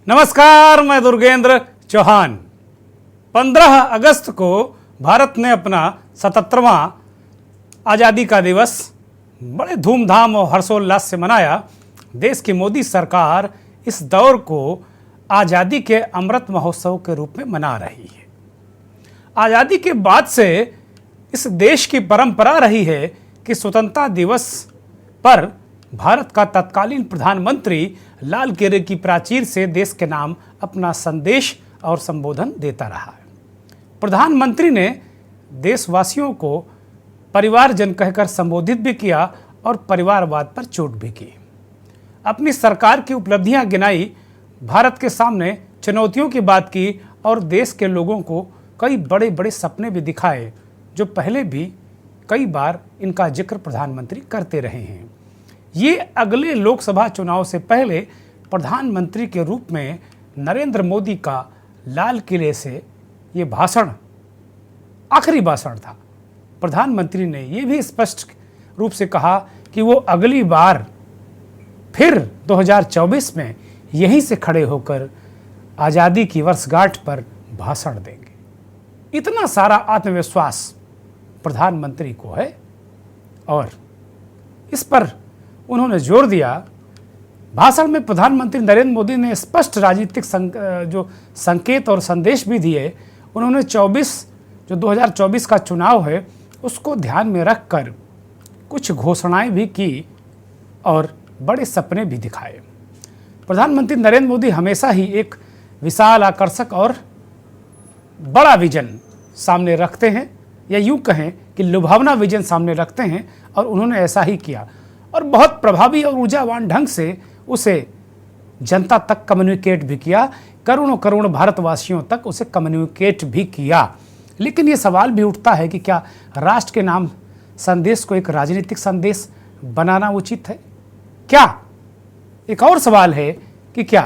नमस्कार, मैं दुर्गेंद्र चौहान। 15 अगस्त को भारत ने अपना 77वां आज़ादी का दिवस बड़े धूमधाम और हर्षोल्लास से मनाया। देश की मोदी सरकार इस दौर को आज़ादी के अमृत महोत्सव के रूप में मना रही है। आज़ादी के बाद से इस देश की परंपरा रही है कि स्वतंत्रता दिवस पर भारत का तत्कालीन प्रधानमंत्री लाल किले की प्राचीर से देश के नाम अपना संदेश और संबोधन देता रहा है। प्रधानमंत्री ने देशवासियों को परिवारजन कहकर संबोधित भी किया और परिवारवाद पर चोट भी की। अपनी सरकार की उपलब्धियां गिनाई, भारत के सामने चुनौतियों की बात की और देश के लोगों को कई बड़े बड़े सपने भी दिखाए, जो पहले भी कई बार इनका जिक्र प्रधानमंत्री करते रहे हैं। ये अगले लोकसभा चुनाव से पहले प्रधानमंत्री के रूप में नरेंद्र मोदी का लाल किले से ये भाषण आखिरी भाषण था। प्रधानमंत्री ने ये भी स्पष्ट रूप से कहा कि वो अगली बार फिर 2024 में यहीं से खड़े होकर आज़ादी की वर्षगांठ पर भाषण देंगे। इतना सारा आत्मविश्वास प्रधानमंत्री को है और इस पर उन्होंने जोर दिया। भाषण में प्रधानमंत्री नरेंद्र मोदी ने स्पष्ट राजनीतिक जो संकेत और संदेश भी दिए। उन्होंने 2024 का चुनाव है उसको ध्यान में रखकर कुछ घोषणाएं भी की और बड़े सपने भी दिखाए। प्रधानमंत्री नरेंद्र मोदी हमेशा ही एक विशाल, आकर्षक और बड़ा विजन सामने रखते हैं, या यूँ कहें कि लुभावना विजन सामने रखते हैं, और उन्होंने ऐसा ही किया और बहुत प्रभावी और ऊर्जावान ढंग से उसे जनता तक कम्युनिकेट भी किया। करोड़ों करोड़ भारतवासियों तक उसे कम्युनिकेट भी किया। लेकिन ये सवाल भी उठता है कि क्या राष्ट्र के नाम संदेश को एक राजनीतिक संदेश बनाना उचित है? क्या एक और सवाल है कि क्या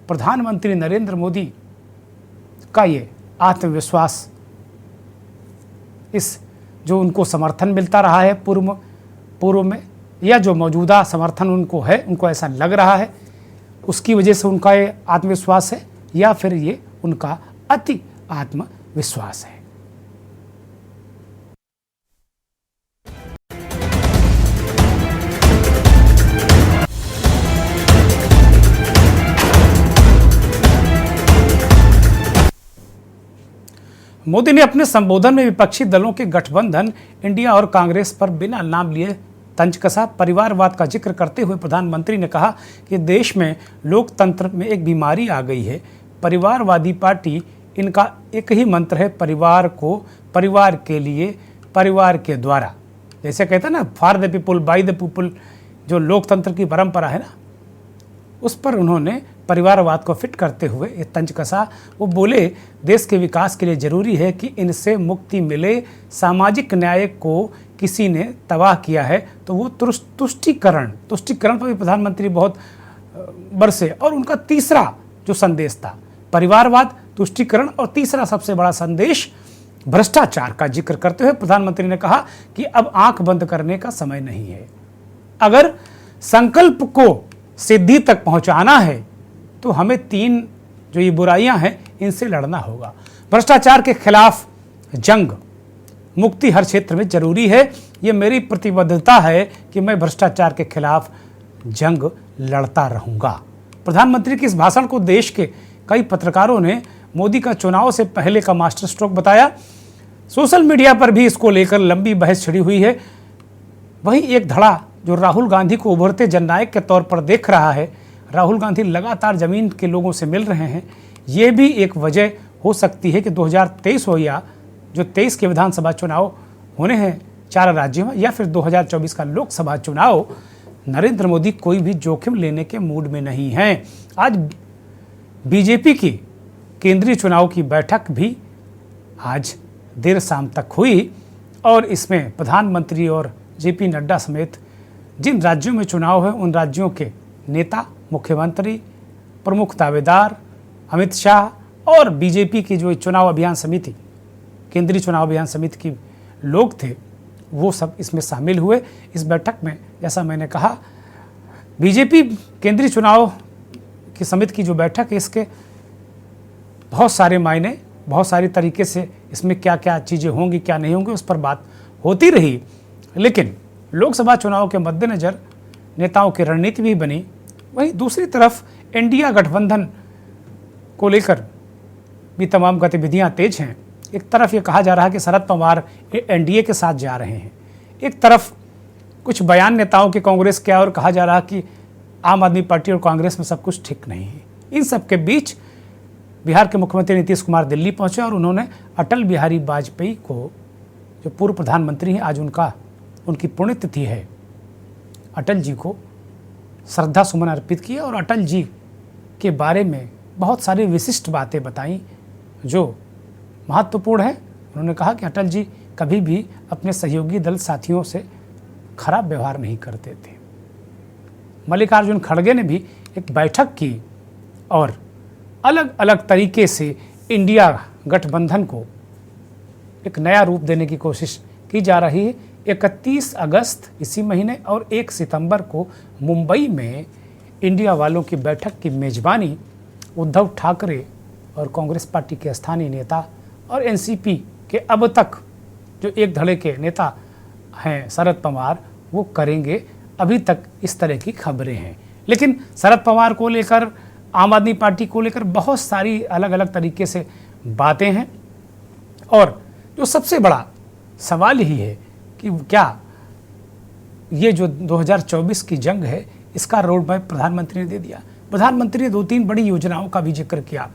प्रधानमंत्री नरेंद्र मोदी का ये आत्मविश्वास, इस जो उनको समर्थन मिलता रहा है पूर्व में, या जो मौजूदा समर्थन उनको है, उनको ऐसा लग रहा है उसकी वजह से उनका ये आत्मविश्वास है, या फिर ये उनका अति आत्मविश्वास है? मोदी ने अपने संबोधन में विपक्षी दलों के गठबंधन इंडिया और कांग्रेस पर बिना नाम लिए तंज कसा। परिवारवाद का जिक्र करते हुए प्रधानमंत्री ने कहा कि देश में लोकतंत्र में एक बीमारी आ गई है। परिवारवादी पार्टी, इनका एक ही मंत्र है, परिवार को, परिवार के लिए, परिवार के द्वारा। जैसे कहते हैं ना, for the people, by the people, जो लोकतंत्र की परंपरा है ना, उस पर उन्होंने परिवारवाद को फिट करते हुए ये तंज कसा। वो बोले, देश के विकास के लिए जरूरी है कि इनसे मुक्ति मिले। सामाजिक न्याय को किसी ने तबाह किया है तो वो तुष्टीकरण पर भी प्रधानमंत्री बहुत बरसे। और उनका तीसरा जो संदेश था परिवारवाद, तुष्टीकरण, और तीसरा सबसे बड़ा संदेश भ्रष्टाचार का जिक्र करते हुए प्रधानमंत्री ने कहा कि अब आंख बंद करने का समय नहीं है। अगर संकल्प को सिद्धि तक पहुंचाना है तो हमें 3 जो ये बुराइयां हैं इनसे लड़ना होगा। भ्रष्टाचार के खिलाफ जंग, मुक्ति हर क्षेत्र में जरूरी है। ये मेरी प्रतिबद्धता है कि मैं भ्रष्टाचार के खिलाफ जंग लड़ता रहूंगा। प्रधानमंत्री के इस भाषण को देश के कई पत्रकारों ने मोदी का चुनाव से पहले का मास्टर स्ट्रोक बताया। सोशल मीडिया पर भी इसको लेकर लंबी बहस छिड़ी हुई है। वहीं एक धड़ा जो राहुल गांधी को उभरते जननायक के तौर पर देख रहा है, राहुल गांधी लगातार जमीन के लोगों से मिल रहे हैं। ये भी एक वजह हो सकती है कि 2023 हो, या जो 23 के विधानसभा चुनाव होने हैं 4 राज्यों में, या फिर 2024 का लोकसभा चुनाव, नरेंद्र मोदी कोई भी जोखिम लेने के मूड में नहीं हैं। आज बीजेपी की केंद्रीय चुनाव की बैठक भी आज देर शाम तक हुई और इसमें प्रधानमंत्री और जेपी नड्डा समेत जिन राज्यों में चुनाव है उन राज्यों के नेता, मुख्यमंत्री, प्रमुख दावेदार, अमित शाह और बीजेपी की जो चुनाव अभियान समिति, केंद्रीय चुनाव अभियान समिति की लोग थे, वो सब इसमें शामिल हुए। इस बैठक में जैसा मैंने कहा, बीजेपी केंद्रीय चुनाव की समिति की जो बैठक है, इसके बहुत सारे मायने, बहुत सारी तरीके से इसमें क्या क्या चीज़ें होंगी, क्या नहीं होंगी, उस पर बात होती रही। लेकिन लोकसभा चुनाव के मद्देनज़र नेताओं की रणनीति भी बनी। वहीं दूसरी तरफ इंडिया गठबंधन को लेकर भी तमाम गतिविधियां तेज हैं। एक तरफ ये कहा जा रहा है कि शरद पवार एनडीए के साथ जा रहे हैं, एक तरफ कुछ बयान नेताओं के कांग्रेस के और कहा जा रहा है कि आम आदमी पार्टी और कांग्रेस में सब कुछ ठीक नहीं है। इन सब के बीच बिहार के मुख्यमंत्री नीतीश कुमार दिल्ली पहुंचे और उन्होंने अटल बिहारी वाजपेयी को, जो पूर्व प्रधानमंत्री हैं, आज उनकी पुण्यतिथि है, अटल जी को श्रद्धा सुमन अर्पित किए और अटल जी के बारे में बहुत सारी विशिष्ट बातें बताई जो महत्वपूर्ण है। उन्होंने कहा कि अटल जी कभी भी अपने सहयोगी दल साथियों से खराब व्यवहार नहीं करते थे। मल्लिकार्जुन खड़गे ने भी एक बैठक की और अलग अलग तरीके से इंडिया गठबंधन को एक नया रूप देने की कोशिश की जा रही है। 31 अगस्त इसी महीने और 1 सितंबर को मुंबई में इंडिया वालों की बैठक की मेजबानी उद्धव ठाकरे और कांग्रेस पार्टी के स्थानीय नेता और एनसीपी के अब तक जो एक धड़े के नेता हैं शरद पवार, वो करेंगे। अभी तक इस तरह की खबरें हैं, लेकिन शरद पवार को लेकर, आम आदमी पार्टी को लेकर बहुत सारी अलग अलग तरीके से बातें हैं। और जो सबसे बड़ा सवाल यही है कि क्या ये जो 2024 की जंग है, इसका रोड मैप प्रधानमंत्री ने दे दिया। प्रधानमंत्री ने 2-3 बड़ी योजनाओं का भी जिक्र किया।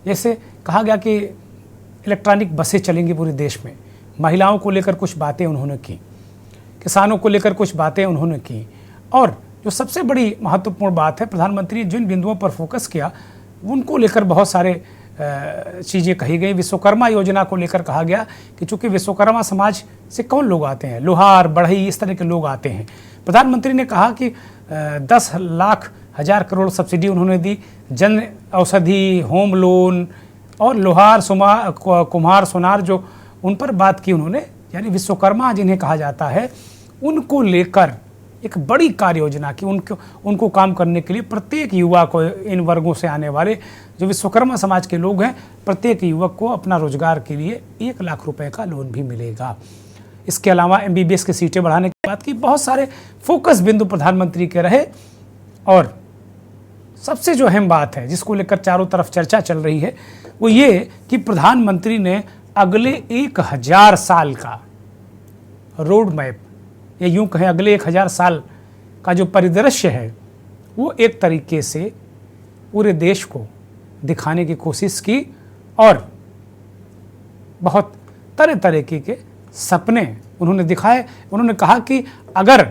जैसे कहा गया कि इलेक्ट्रॉनिक बसें चलेंगी पूरे देश में, महिलाओं को लेकर कुछ बातें उन्होंने की, किसानों को लेकर कुछ बातें उन्होंने की, और जो सबसे बड़ी महत्वपूर्ण बात है, प्रधानमंत्री ने जिन बिंदुओं पर फोकस किया उनको लेकर बहुत सारे चीज़ें कही गई। विश्वकर्मा योजना को लेकर कहा गया कि चूंकि विश्वकर्मा समाज से कौन लोग आते हैं, लोहार, बढ़ई, इस तरह के लोग आते हैं। प्रधानमंत्री ने कहा कि 10 लाख हज़ार करोड़ सब्सिडी उन्होंने दी, जन औषधि, होम लोन और लोहार, कुम्हार, सोनार, जो उन पर बात की उन्होंने, यानी विश्वकर्मा जिन्हें कहा जाता है, उनको लेकर एक बड़ी कार्य योजना की। उनको काम करने के लिए प्रत्येक युवा को, इन वर्गों से आने वाले जो विश्वकर्मा समाज के लोग हैं, प्रत्येक युवक को अपना रोजगार के लिए 1 लाख रुपए का लोन भी मिलेगा। इसके अलावा MBBS की सीटें बढ़ाने की बात की। बहुत सारे फोकस बिंदु प्रधानमंत्री के रहे। और सबसे जो अहम बात है, जिसको लेकर चारों तरफ चर्चा चल रही है, वो ये कि प्रधानमंत्री ने अगले 1000 साल का रोड मैप, या यूं कहें अगले 1000 साल का जो परिदृश्य है, वो एक तरीके से पूरे देश को दिखाने की कोशिश की। और बहुत तरह तरह के सपने उन्होंने दिखाए। उन्होंने कहा कि अगर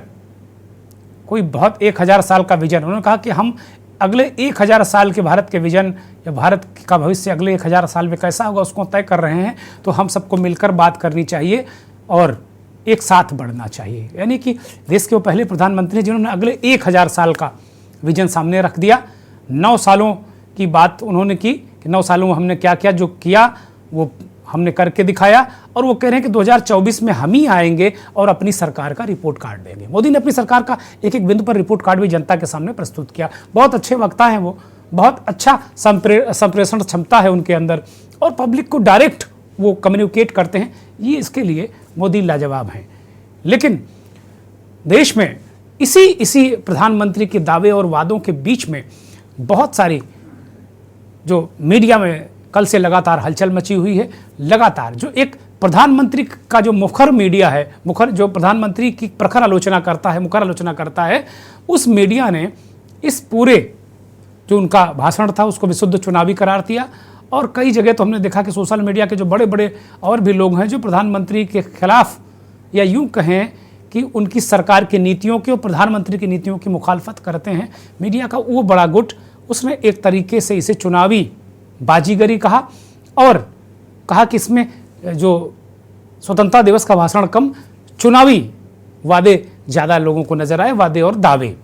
कोई बहुत 1000 साल का विजन, उन्होंने कहा कि हम अगले 1000 साल के भारत के विजन या भारत का भविष्य अगले 1000 साल में कैसा होगा, उसको तय कर रहे हैं। तो हम सबको मिलकर बात करनी चाहिए और एक साथ बढ़ना चाहिए। यानी कि देश के वो पहले प्रधानमंत्री जिन्होंने अगले 1000 साल का विजन सामने रख दिया। 9 सालों की बात उन्होंने की कि 9 सालों में हमने क्या किया, जो किया वो हमने करके दिखाया। और वो कह रहे हैं कि 2024 में हम ही आएंगे और अपनी सरकार का रिपोर्ट कार्ड देंगे। मोदी ने अपनी सरकार का एक एक बिंदु पर रिपोर्ट कार्ड भी जनता के सामने प्रस्तुत किया। बहुत अच्छे वक्ता हैं वो, बहुत अच्छा संप्रेषण क्षमता है उनके अंदर, और पब्लिक को डायरेक्ट वो कम्युनिकेट करते हैं। ये इसके लिए मोदी लाजवाब हैं। लेकिन देश में इसी प्रधानमंत्री के दावे और वादों के बीच में बहुत सारी जो मीडिया में कल से लगातार हलचल मची हुई है। लगातार जो एक प्रधानमंत्री का जो मुखर मीडिया है, जो प्रधानमंत्री की प्रखर आलोचना करता है, मुखर आलोचना करता है, उस मीडिया ने इस पूरे जो उनका भाषण था उसको विशुद्ध चुनावी करार दिया। और कई जगह तो हमने देखा कि सोशल मीडिया के जो बड़े बड़े और भी लोग हैं जो प्रधानमंत्री के खिलाफ, या यूं कहें कि उनकी सरकार की नीतियों की और प्रधानमंत्री की नीतियों की मुखालफत करते हैं, मीडिया का वो बड़ा गुट, उसने एक तरीके से इसे चुनावी बाजीगरी कहा और कहा कि इसमें जो स्वतंत्रता दिवस का भाषण कम, चुनावी वादे ज़्यादा लोगों को नजर आए, वादे और दावे।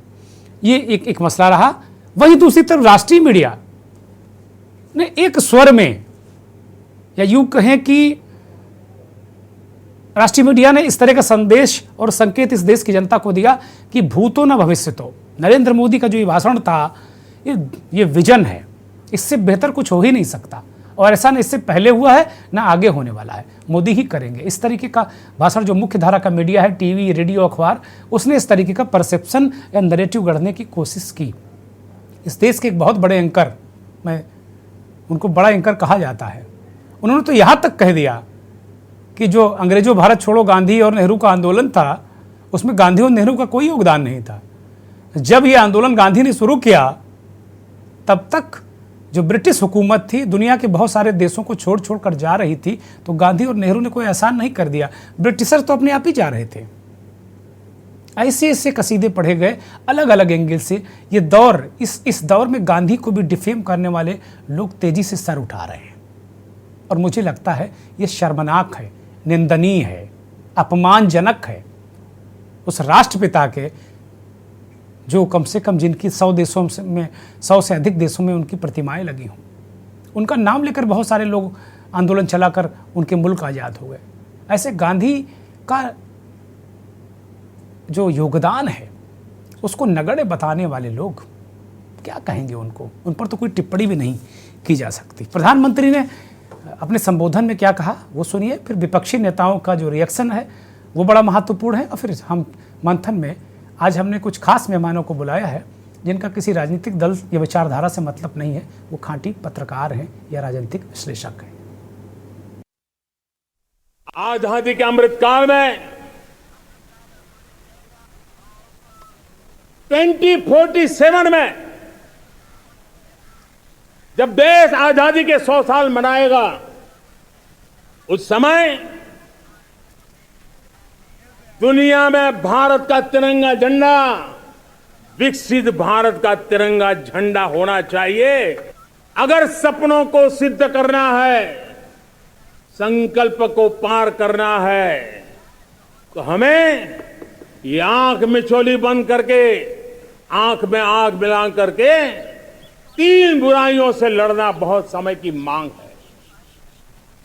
ये एक मसला रहा। वहीं दूसरी तरफ राष्ट्रीय मीडिया ने एक स्वर में, या यूं कहें कि राष्ट्रीय मीडिया ने इस तरह का संदेश और संकेत इस देश की जनता को दिया कि भूतो न भविष्यतो। नरेंद्र मोदी का जो ये भाषण था, ये विजन है, इससे बेहतर कुछ हो ही नहीं सकता। और ऐसा न इससे पहले हुआ है ना आगे होने वाला है, मोदी ही करेंगे। इस तरीके का भाषण जो मुख्य धारा का मीडिया है, टीवी, रेडियो, अखबार, उसने इस तरीके का परसेप्शन या नैरेटिव गढ़ने की कोशिश की। इस देश के एक बहुत बड़े एंकर, मैं उनको बड़ा एंकर कहा जाता है, उन्होंने तो यहाँ तक कह दिया कि जो अंग्रेजों भारत छोड़ो गांधी और नेहरू का आंदोलन था, उसमें गांधी और नेहरू का कोई योगदान नहीं था। जब ये आंदोलन गांधी ने शुरू किया, तब तक जो ब्रिटिश हुकूमत थी दुनिया के बहुत सारे देशों को छोड़ छोड़ कर जा रही थी, तो गांधी और नेहरू ने कोई एहसान नहीं कर दिया, ब्रिटिशर तो अपने आप ही जा रहे थे। ऐसे ऐसे कसीदे पढ़े गए अलग अलग एंगल से। ये दौर, इस दौर में गांधी को भी डिफेम करने वाले लोग तेजी से सर उठा रहे हैं, और मुझे लगता है ये शर्मनाक है, निंदनीय है, अपमानजनक है उस राष्ट्रपिता के, जो कम से कम जिनकी 100 देशों में, 100 से अधिक देशों में उनकी प्रतिमाएं लगी हों। उनका नाम लेकर बहुत सारे लोग आंदोलन चलाकर उनके मुल्क आज़ाद हो गए। ऐसे गांधी का जो योगदान है उसको नगण्य बताने वाले लोग क्या कहेंगे उनको? उन पर तो कोई टिप्पणी भी नहीं की जा सकती। प्रधानमंत्री ने अपने संबोधन में क्या कहा वो सुनिए, फिर विपक्षी नेताओं का जो रिएक्शन है वो बड़ा महत्वपूर्ण है, और फिर हम मंथन में आज हमने कुछ खास मेहमानों को बुलाया है जिनका किसी राजनीतिक दल या विचारधारा से मतलब नहीं है, वो खांटी पत्रकार हैं या राजनीतिक विश्लेषक हैं। आजादी के अमृतकाल में 2047 में जब देश आजादी के 100 साल मनाएगा, उस समय दुनिया में भारत का तिरंगा झंडा, विकसित भारत का तिरंगा झंडा होना चाहिए। अगर सपनों को सिद्ध करना है, संकल्प को पार करना है, तो हमें ये आंख मिचौली बंद करके, आंख में आंख मिला करके 3 बुराइयों से लड़ना बहुत समय की मांग है।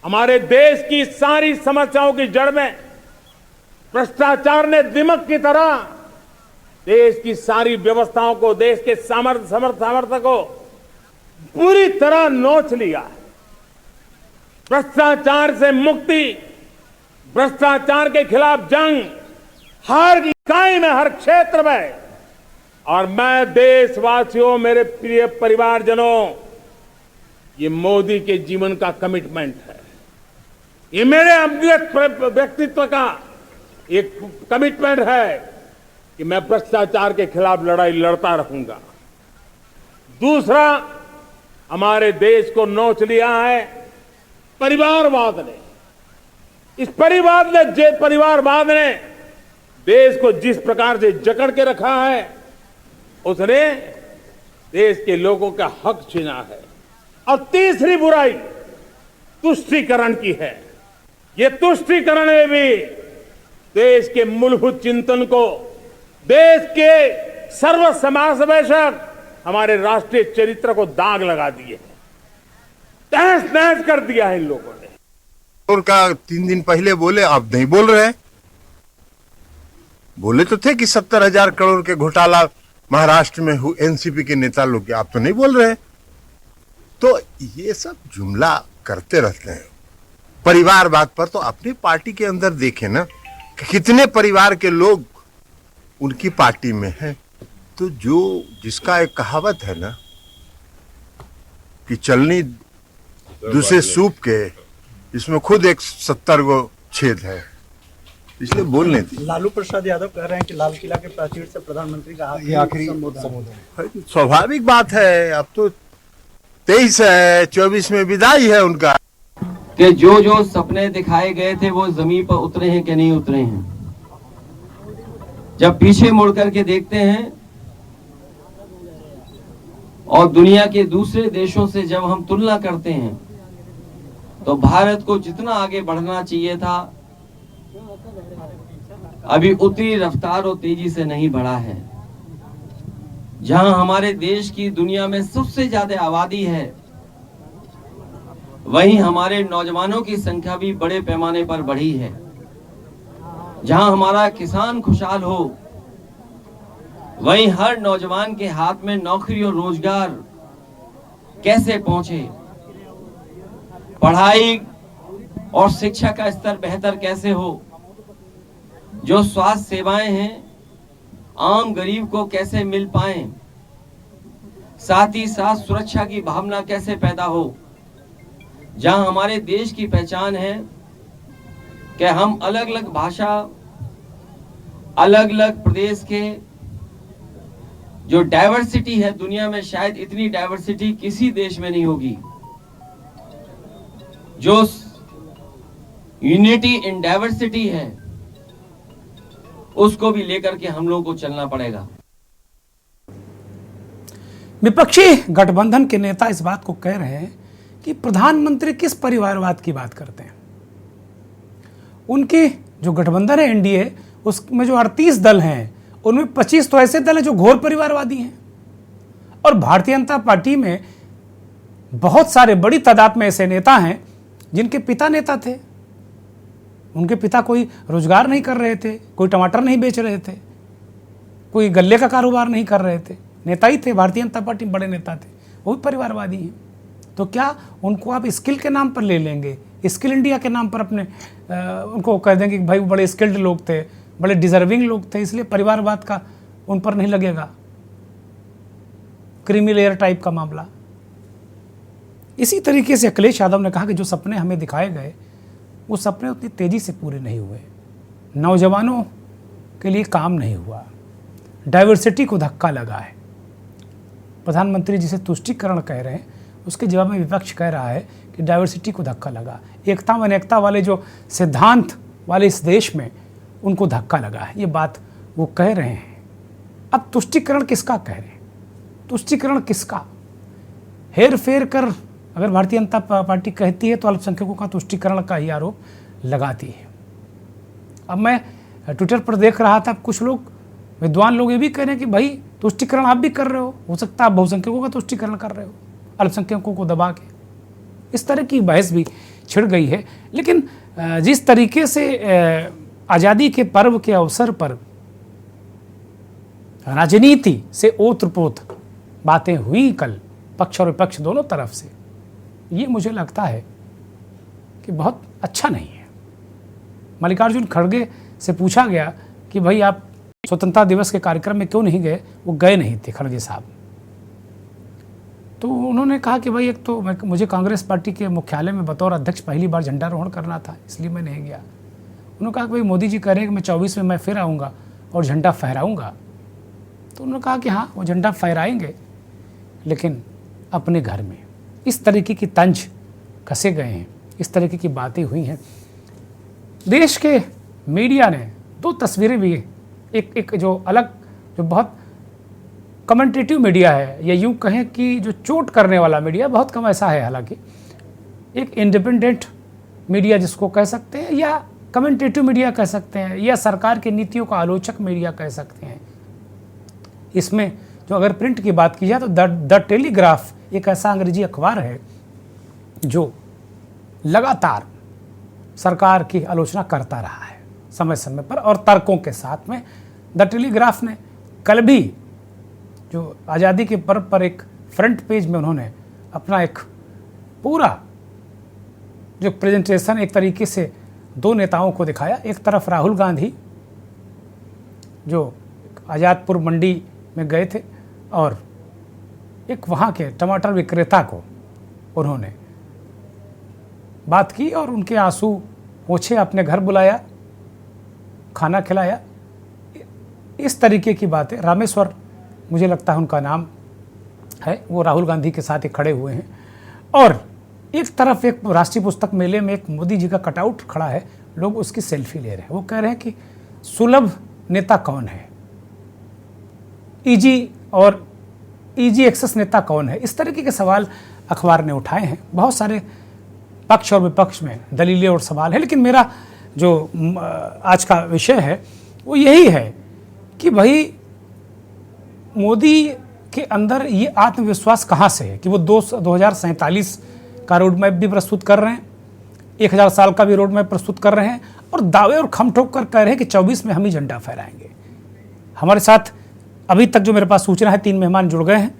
हमारे देश की सारी समस्याओं की जड़ में भ्रष्टाचार ने दिमक की तरह देश की सारी व्यवस्थाओं को, देश के सामर्थ्य को पूरी तरह नोच लिया। भ्रष्टाचार से मुक्ति, भ्रष्टाचार के खिलाफ जंग हर इकाई में, हर क्षेत्र में। और मैं देशवासियों, मेरे प्रिय परिवारजनों, ये मोदी के जीवन का कमिटमेंट है, ये मेरे व्यक्तिगत व्यक्तित्व का एक कमिटमेंट है कि मैं भ्रष्टाचार के खिलाफ लड़ाई लड़ता रहूंगा। दूसरा, हमारे देश को नोच लिया है परिवारवाद ने। इस परिवारवाद ने देश को जिस प्रकार से जकड़ के रखा है, उसने देश के लोगों का हक छीना है। और तीसरी बुराई तुष्टीकरण की है। ये तुष्टीकरण में भी देश के मूलभूत चिंतन को, देश के सर्व समावेशक हमारे राष्ट्रीय चरित्र को दाग लगा दिए, तहस नहस कर दिया है इन लोगों ने। का 3 दिन पहले बोले, अब नहीं बोल रहे। बोले तो थे कि 70,000 करोड़ के घोटाला महाराष्ट्र में हुए, एनसीपी के नेता लोग के, आप तो नहीं बोल रहे। तो ये सब जुमला करते रहते हैं। परिवारवाद पर तो अपनी पार्टी के अंदर देखें ना, कितने परिवार के लोग उनकी पार्टी में हैं। तो जो जिसका एक कहावत है ना कि चलनी दूसरे सूप के, इसमें खुद एक 70 गो छेद है, इसलिए बोलने थी। लालू प्रसाद यादव कह रहे हैं कि लाल किला के प्राचीर से प्रधानमंत्री का आखिरी संबोधन। स्वाभाविक बात है, अब तो 23 है, 24 में विदाई है उनका। कि जो सपने दिखाए गए थे वो जमीन पर उतरे हैं कि नहीं उतरे हैं। जब पीछे मुड़ करके देखते हैं और दुनिया के दूसरे देशों से जब हम तुलना करते हैं, तो भारत को जितना आगे बढ़ना चाहिए था, अभी उतनी रफ्तार और तेजी से नहीं बढ़ा है। जहां हमारे देश की दुनिया में सबसे ज्यादा आबादी है, वहीं हमारे नौजवानों की संख्या भी बड़े पैमाने पर बढ़ी है। जहां हमारा किसान खुशहाल हो, वहीं हर नौजवान के हाथ में नौकरी और रोजगार कैसे पहुंचे, पढ़ाई और शिक्षा का स्तर बेहतर कैसे हो, जो स्वास्थ्य सेवाएं हैं आम गरीब को कैसे मिल पाए, साथ ही साथ सुरक्षा की भावना कैसे पैदा हो। जहां हमारे देश की पहचान है कि हम अलग अलग भाषा, अलग अलग प्रदेश के जो डाइवर्सिटी है, दुनिया में शायद इतनी डाइवर्सिटी किसी देश में नहीं होगी। जो यूनिटी इन डाइवर्सिटी है उसको भी लेकर के हम लोगों को चलना पड़ेगा। विपक्षी गठबंधन के नेता इस बात को कह रहे हैं कि प्रधानमंत्री किस परिवारवाद की बात करते हैं। उनकी जो गठबंधन है एनडीए, उसमें जो 38 दल हैं उनमें 25 तो ऐसे दल हैं जो घोर परिवारवादी हैं, और भारतीय जनता पार्टी में बहुत सारे बड़ी तादाद में ऐसे नेता हैं जिनके पिता नेता थे। उनके पिता कोई रोजगार नहीं कर रहे थे, कोई टमाटर नहीं बेच रहे थे, कोई गल्ले का कारोबार नहीं कर रहे थे, नेता ही थे, भारतीय जनता पार्टी में बड़े नेता थे, वो भी परिवारवादी हैं। तो क्या उनको आप स्किल के नाम पर ले लेंगे, स्किल इंडिया के नाम पर अपने उनको कह देंगे कि भाई वो बड़े स्किल्ड लोग थे, बड़े डिजर्विंग लोग थे, इसलिए परिवारवाद का उन पर नहीं लगेगा, क्रीमी लेयर टाइप का मामला। इसी तरीके से अखिलेश यादव ने कहा कि जो सपने हमें दिखाए गए वो सपने उतनी तेजी से पूरे नहीं हुए, नौजवानों के लिए काम नहीं हुआ, डाइवर्सिटी को धक्का लगा है। प्रधानमंत्री जिसे तुष्टीकरण कह रहे हैं उसके जवाब में विपक्ष कह रहा है कि डाइवर्सिटी को धक्का लगा, एकता व अनेकता वाले जो सिद्धांत वाले इस देश में उनको धक्का लगा है, ये बात वो कह रहे हैं। अब तुष्टीकरण किसका कह रहे हैं, तुष्टीकरण किसका? हेर फेर कर अगर भारतीय जनता पार्टी कहती है तो अल्पसंख्यकों का तुष्टीकरण का ही आरोप लगाती है। अब मैं ट्विटर पर देख रहा था, कुछ लोग विद्वान लोग ये भी कह रहे हैं कि भाई तुष्टीकरण आप भी कर रहे हो सकता है आप बहुसंख्यकों का तुष्टीकरण कर रहे हो अल्पसंख्यकों को दबा के। इस तरह की बहस भी छिड़ गई है। लेकिन जिस तरीके से आज़ादी के पर्व के अवसर पर राजनीति से ओतप्रोत बातें हुई कल पक्ष और विपक्ष दोनों तरफ से, ये मुझे लगता है कि बहुत अच्छा नहीं है। मल्लिकार्जुन खड़गे से पूछा गया कि भाई आप स्वतंत्रता दिवस के कार्यक्रम में क्यों नहीं गए, वो गए नहीं थे खड़गे साहब। तो उन्होंने कहा कि भाई एक तो मुझे कांग्रेस पार्टी के मुख्यालय में बतौर अध्यक्ष पहली बार झंडारोहण करना था, इसलिए मैं नहीं गया। उन्होंने कहा कि भाई मोदी जी कह रहे हैं कि मैं 24 में मैं फिर आऊँगा और झंडा फहराऊँगा। तो उन्होंने कहा कि हाँ वो झंडा फहराएंगे लेकिन अपने घर में। इस तरीके की तंज कसे गए हैं, इस तरीके की बातें हुई हैं। देश के मीडिया ने दो तस्वीरें भी, एक जो अलग जो बहुत कमेंटेटिव मीडिया है या यूँ कहें कि जो चोट करने वाला मीडिया, बहुत कम ऐसा है हालांकि, एक इंडिपेंडेंट मीडिया जिसको कह सकते हैं या कमेंटेटिव मीडिया कह सकते हैं या सरकार की नीतियों का आलोचक मीडिया कह सकते हैं। इसमें जो अगर प्रिंट की बात की जाए तो द टेलीग्राफ एक ऐसा अंग्रेजी अखबार है जो लगातार सरकार की आलोचना करता रहा है समय समय पर और तर्कों के साथ में। द टेलीग्राफ ने कल भी जो आज़ादी के पर्व पर एक फ्रंट पेज में उन्होंने अपना एक पूरा जो प्रेजेंटेशन एक तरीके से दो नेताओं को दिखाया। एक तरफ राहुल गांधी जो आज़ादपुर मंडी में गए थे और एक वहाँ के टमाटर विक्रेता को उन्होंने बात की और उनके आंसू पोंछे, अपने घर बुलाया, खाना खिलाया। इस तरीके की बातें। रामेश्वर मुझे लगता है उनका नाम है, वो राहुल गांधी के साथ ही खड़े हुए हैं। और एक तरफ एक राष्ट्रीय पुस्तक मेले में एक मोदी जी का कटआउट खड़ा है, लोग उसकी सेल्फी ले रहे हैं। वो कह रहे हैं कि सुलभ नेता कौन है, इजी एक्सेस नेता कौन है। इस तरीके के सवाल अखबार ने उठाए हैं। बहुत सारे पक्ष और विपक्ष में दलीलें और सवाल है, लेकिन मेरा जो आज का विषय है वो यही है कि भाई मोदी के अंदर ये आत्मविश्वास कहाँ से है कि वो 2047 का रोड मैप भी प्रस्तुत कर रहे हैं, 1000 साल का भी रोड मैप प्रस्तुत कर रहे हैं और दावे और खम ठोक कर कह रहे हैं कि 24 में हम ही झंडा फहराएंगे। हमारे साथ अभी तक जो मेरे पास सूचना है 3 मेहमान जुड़ गए हैं।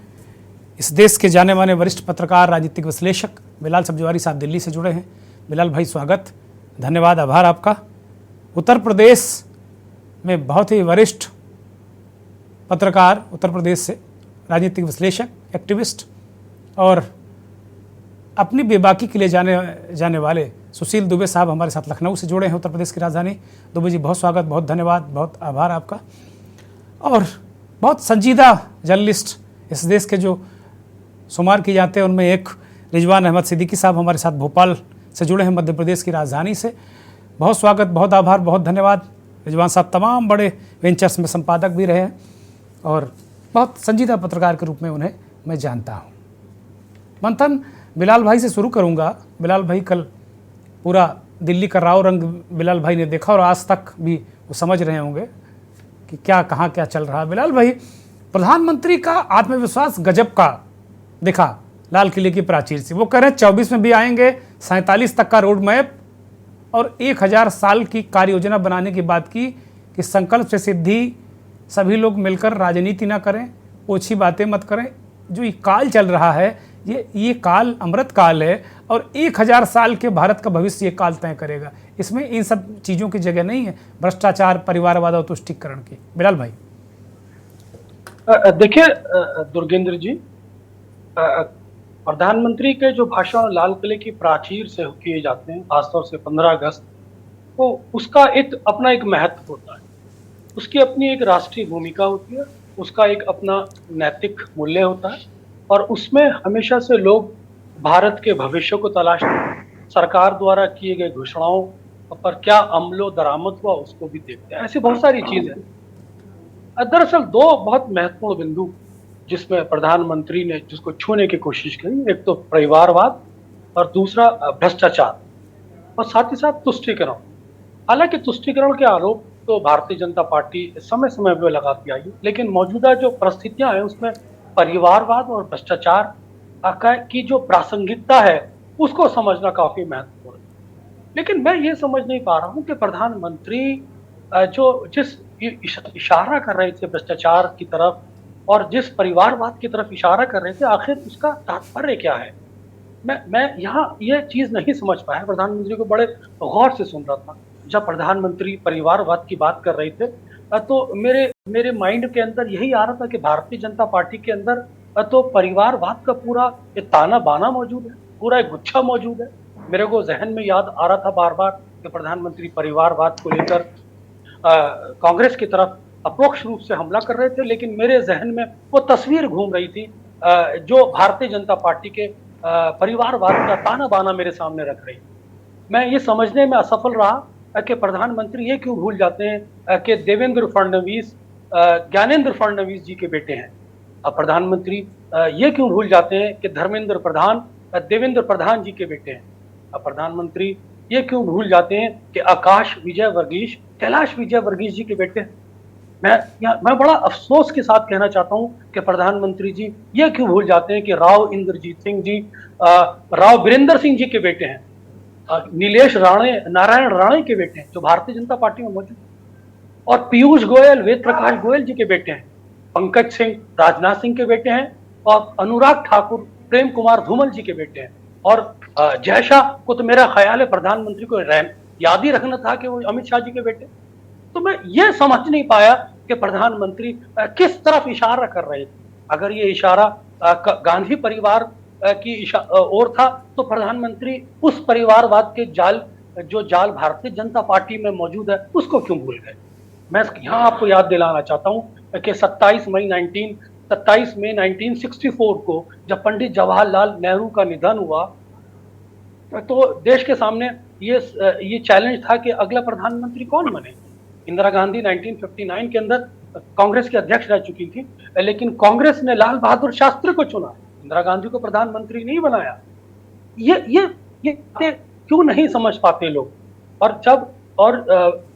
इस देश के जाने माने वरिष्ठ पत्रकार, राजनीतिक विश्लेषक बिलाल सब्जवारी साहब दिल्ली से जुड़े हैं। बिलाल भाई स्वागत, धन्यवाद, आभार आपका। उत्तर प्रदेश में बहुत ही वरिष्ठ पत्रकार, उत्तर प्रदेश से राजनीतिक विश्लेषक, एक्टिविस्ट और अपनी बेबाकी के लिए जाने वाले सुशील दुबे साहब हमारे साथ लखनऊ से जुड़े हैं, उत्तर प्रदेश की राजधानी। दुबे जी बहुत स्वागत, बहुत धन्यवाद, बहुत आभार आपका। और बहुत संजीदा जर्नलिस्ट इस देश के जो शुमार किए जाते हैं उनमें एक रिजवान अहमद सिद्दीकी साहब हमारे साथ भोपाल से जुड़े हैं, मध्य प्रदेश की राजधानी से। बहुत स्वागत, बहुत आभार, बहुत धन्यवाद। रिजवान साहब तमाम बड़े वेंचर्स में संपादक भी रहे हैं और बहुत संजीदा पत्रकार के रूप में उन्हें मैं जानता हूँ। मंथन बिलाल भाई से शुरू करूँगा। बिलाल भाई, कल पूरा दिल्ली का राव रंग बिलाल भाई ने देखा और आज तक भी वो समझ रहे होंगे कि क्या कहाँ क्या चल रहा है। बिलाल भाई, प्रधानमंत्री का आत्मविश्वास गजब का दिखा लाल किले की प्राचीर से। वो कह रहे हैं 24 में भी आएंगे, 47 तक का रोड मैप और 1000 साल की कार्य योजना बनाने की बात की कि संकल्प से सिद्धि, सभी लोग मिलकर राजनीति ना करें, ओछी बातें मत करें। जो ये काल चल रहा है ये काल अमृत काल है और 1000 साल के भारत का भविष्य ये काल तय करेगा। इसमें इन सब चीज़ों की जगह नहीं है, भ्रष्टाचार, परिवारवाद और तुष्टीकरण की। बिलाल भाई देखिए दुर्गेंद्र जी, प्रधानमंत्री के जो भाषण लाल किले की प्राचीर से किए जाते हैं, खासतौर से 15 अगस्त, तो उसका एक अपना एक महत्व होता है, उसकी अपनी एक राष्ट्रीय भूमिका होती है, उसका एक अपना नैतिक मूल्य होता है और उसमें हमेशा से लोग भारत के भविष्य को तलाशते हैं। सरकार द्वारा किए गए घोषणाओं पर क्या अमलो दरामद हुआ उसको भी देखते हैं। ऐसी बहुत सारी चीजें। दरअसल 2 बहुत महत्वपूर्ण बिंदु जिसमें प्रधानमंत्री ने जिसको छूने की कोशिश करी, एक तो परिवारवाद और दूसरा भ्रष्टाचार और साथ ही साथ तुष्टीकरण। हालांकि तुष्टीकरण के आरोप तो भारतीय जनता पार्टी समय समय पर लगाती आई है, लेकिन मौजूदा जो परिस्थितियां हैं उसमें परिवारवाद और भ्रष्टाचार की जो प्रासंगिकता है उसको समझना काफी महत्वपूर्ण है। लेकिन मैं ये समझ नहीं पा रहा हूं कि प्रधानमंत्री जो जिस इशारा कर रहे थे भ्रष्टाचार की तरफ और जिस परिवारवाद की तरफ इशारा कर रहे थे, आखिर उसका तात्पर्य क्या है। मैं यहाँ ये चीज नहीं समझ पाया। प्रधानमंत्री को बड़े गौर से सुन रहा था। जब प्रधानमंत्री परिवारवाद की बात कर रहे थे तो मेरे माइंड के अंदर यही आ रहा था कि भारतीय जनता पार्टी के अंदर तो परिवारवाद का पूरा एक ताना बाना मौजूद है, पूरा एक गुच्छा मौजूद है। मेरे को जहन में याद आ रहा था बार बार कि प्रधानमंत्री परिवारवाद को लेकर कांग्रेस की तरफ अप्रोक्ष रूप से हमला कर रहे थे, लेकिन मेरे जहन में वो तस्वीर घूम रही थी जो भारतीय जनता पार्टी के परिवारवाद का ताना बाना मेरे सामने रख रही। मैं ये समझने में असफल रहा कि प्रधानमंत्री ये क्यों भूल जाते हैं कि देवेंद्र फडणवीस ज्ञानेंद्र फडणवीस जी के बेटे हैं। अब प्रधानमंत्री ये क्यों भूल जाते हैं कि धर्मेंद्र प्रधान देवेंद्र प्रधान जी के बेटे हैं। अब प्रधानमंत्री ये क्यों भूल जाते हैं कि आकाश विजय वर्गीस कैलाश विजय वर्गीस जी के बेटे हैं। मैं बड़ा अफसोस के साथ कहना चाहता हूं कि प्रधानमंत्री जी ये क्यों भूल जाते हैं कि राव इंद्रजीत सिंह जी राव वीरेंद्र सिंह जी के बेटे हैं, नीलेश राणे, नारायण राणे के बेटे हैं जो भारतीय जनता पार्टी में मौजूद, और पीयूष गोयल, वेद प्रकाश गोयल जी के बेटे हैं, पंकज सिंह राजनाथ सिंह के बेटे हैं और अनुराग ठाकुर प्रेम कुमार धूमल जी के बेटे हैं। और जय शाह को तो मेरा ख्याल है प्रधानमंत्री को याद ही रखना था कि वो अमित शाह जी के बेटे। तो मैं ये समझ नहीं पाया कि प्रधानमंत्री किस तरफ इशारा कर रहे थे। अगर ये इशारा गांधी परिवार की ओर था तो प्रधानमंत्री उस परिवारवाद के जाल भारतीय जनता पार्टी में मौजूद है उसको क्यों भूल गए। मैं यहाँ आपको याद दिलाना चाहता हूँ कि 27 मई 1964 को जब पंडित जवाहरलाल नेहरू का निधन हुआ तो देश के सामने ये चैलेंज था कि अगला प्रधानमंत्री कौन बने। इंदिरा गांधी 1959 के अंदर कांग्रेस के अध्यक्ष रह चुकी थी, लेकिन कांग्रेस ने लाल बहादुर शास्त्री को चुना, इंदिरा गांधी को प्रधानमंत्री नहीं बनाया। ये क्यों नहीं समझ पाते लोग। और जब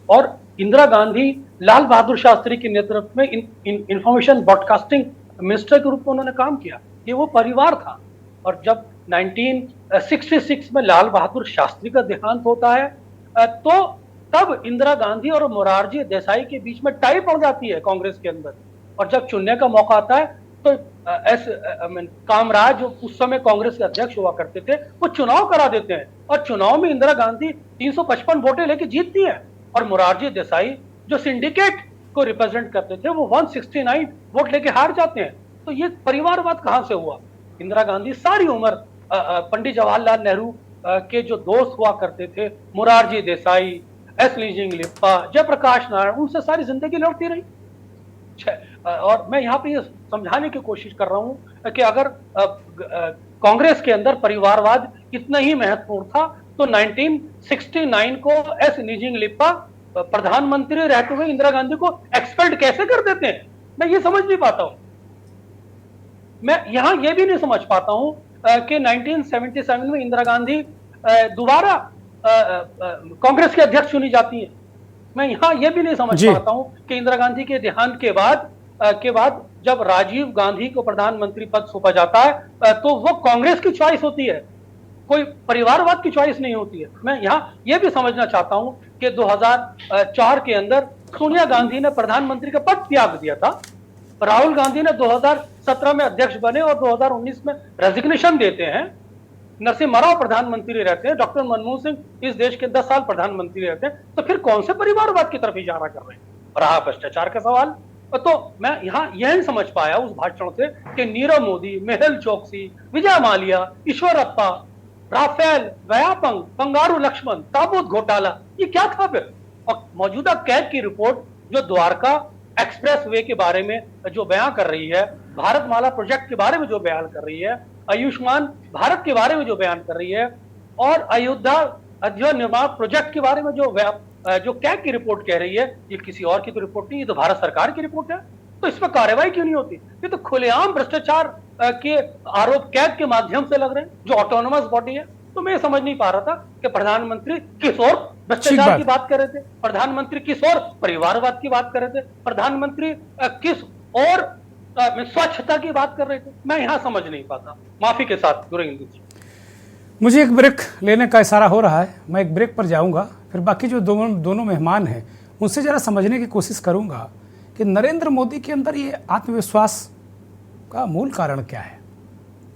और इंदिरा गांधी लाल बहादुर शास्त्री के नेतृत्व में इंफॉर्मेशन ब्रॉडकास्टिंग मिनिस्टर के रूप में उन्होंने काम किया। ये वो परिवार था। और जब 1966 में लाल बहादुर शास्त्री का देहांत होता है तो तब इंदिरा गांधी और मोरारजी देसाई के बीच में टाई पड़ जाती है कांग्रेस के अंदर और जब चुनने का मौका आता है तो कामराज जो उस समय कांग्रेस के अध्यक्ष हुआ करते थे वो चुनाव करा देते हैं और चुनाव में इंदिरा गांधी 355 वोटें लेके जीतती है और मोरारजी देसाई जो सिंडिकेट को रिप्रेजेंट करते थे वो 169 वोट लेके हार जाते हैं। तो ये परिवारवाद कहां से हुआ? इंदिरा गांधी सारी उम्र पंडित जवाहरलाल नेहरू के जो दोस्त हुआ करते थे, मोरारजी देसाई, एस लीजिंग लिप्पा, जयप्रकाश नारायण, उनसे सारी जिंदगी लड़ती रही। और मैं यहाँ पे ये समझाने की कोशिश कर रहा हूं कि अगर कांग्रेस के अंदर परिवारवाद इतना ही महत्वपूर्ण था तो 1969 को एस लीजिंग लिप्पा प्रधानमंत्री रहते हुए इंदिरा गांधी को एक्सपेल्ड कैसे कर देते हैं? मैं ये समझ नहीं पाता हूं। मैं यहां ये भी नहीं समझ पाता हूं कि 1977 में इंदिरा गांधी दोबारा कांग्रेस के अध्यक्ष चुनी जाती है। मैं यहां यह भी नहीं समझ पाता हूं कि इंदिरा गांधी के देहांत के बाद जब राजीव गांधी को प्रधानमंत्री पद सौंपा जाता है तो वो कांग्रेस की चॉइस होती है, कोई परिवारवाद की चॉइस नहीं होती है। मैं यहां यह भी समझना चाहता हूं कि 2004 के अंदर सोनिया गांधी ने प्रधानमंत्री का पद त्याग दिया था, राहुल गांधी ने 2017 में अध्यक्ष बने और 2019 में रेजिग्नेशन देते हैं, नरसिम्हा राव प्रधानमंत्री रहते हैं, डॉक्टर मनमोहन सिंह इस देश के 10 साल प्रधानमंत्री रहते हैं, तो फिर कौन से परिवारवाद की तरफ इशारा कर रहे हैं? रहा भ्रष्टाचार का सवाल, तो मैं यहाँ यह नहीं समझ पाया उस भाषण से कि नीरव मोदी, मेहुल चोकसी, विजय माल्या, ईश्वरप्पा, राफेल, व्यापंग, बंगारू लक्ष्मण, ताबूत घोटाला, ये क्या था फिर? और मौजूदा कैग की रिपोर्ट जो द्वारका एक्सप्रेस वे के बारे में जो बयान कर रही है, भारतमाला प्रोजेक्ट के बारे में जो बयान कर रही है, आयुष्मान भारत के बारे में जो बयान कर रही है और अयोध्या निर्माण प्रोजेक्ट के बारे में जो कैग की रिपोर्ट कह रही है, ये किसी और की तो रिपोर्ट नहीं, ये तो भारत सरकार की रिपोर्ट है। तो इस पर कार्रवाई क्यों नहीं होती? ये तो खुलेआम भ्रष्टाचार के आरोप कैग के माध्यम से लग रहे हैं जो ऑटोनोमस बॉडी है। तो मैं समझ नहीं पा रहा था कि प्रधानमंत्री किस और भ्रष्टाचार की बात कर रहे थे, प्रधानमंत्री किस और परिवारवाद की बात कर रहे थे, प्रधानमंत्री किस और स्वच्छता की बात कर रहे थे। मैं यहां समझ नहीं पाता, माफी के साथ गुरेंद्र जी। मुझे एक ब्रेक लेने का इशारा हो रहा है, मैं एक ब्रेक पर जाऊंगा, फिर बाकी जो दोनों मेहमान हैं उनसे जरा समझने की कोशिश करूंगा कि नरेंद्र मोदी के अंदर ये आत्मविश्वास का मूल कारण क्या है।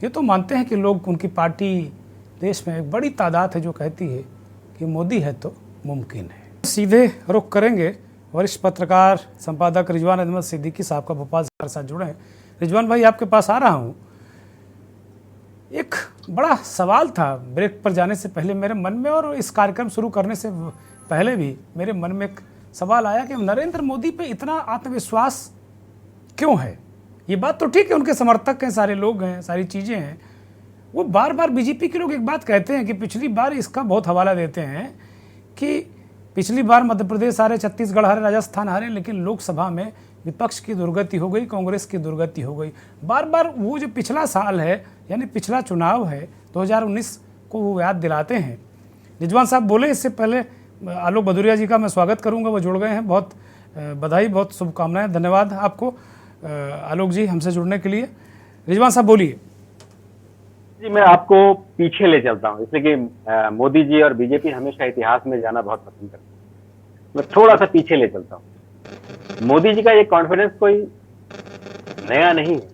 ये तो मानते हैं कि लोग, उनकी पार्टी देश में एक बड़ी तादाद है जो कहती है कि मोदी है तो मुमकिन है। सीधे रुख करेंगे वरिष्ठ पत्रकार संपादक रिजवान अहमद सिद्दीकी साहब का, भोपाल से हमारे साथ जुड़े हैं। रिजवान भाई, आपके पास आ रहा हूँ। एक बड़ा सवाल था ब्रेक पर जाने से पहले मेरे मन में, और इस कार्यक्रम शुरू करने से पहले भी मेरे मन में एक सवाल आया कि नरेंद्र मोदी पे इतना आत्मविश्वास क्यों है। ये बात तो ठीक है, उनके समर्थक हैं, सारे लोग हैं, सारी चीज़ें हैं। वो बार बार बीजेपी के लोग एक बात कहते हैं कि पिछली बार, इसका बहुत हवाला देते हैं कि पिछली बार मध्य प्रदेश हारे, छत्तीसगढ़ हारे, राजस्थान हारे, लेकिन लोकसभा में विपक्ष की दुर्गति हो गई, कांग्रेस की दुर्गति हो गई। बार बार वो जो पिछला साल है, यानी पिछला चुनाव है 2019 को वो याद दिलाते हैं। रिजवान साहब बोले, इससे पहले आलोक भदौरिया जी का मैं स्वागत करूंगा, वो जुड़ गए हैं। बहुत बधाई, बहुत शुभकामनाएं, धन्यवाद आपको आलोक जी हमसे जुड़ने के लिए। रिजवान साहब बोलिए। जी, मैं आपको पीछे ले चलता हूँ, इसलिए कि मोदी जी और बीजेपी हमेशा इतिहास में जाना बहुत पसंद करते हैं। मैं थोड़ा सा पीछे ले चलता हूँ। मोदी जी का ये कॉन्फिडेंस कोई नया नहीं है।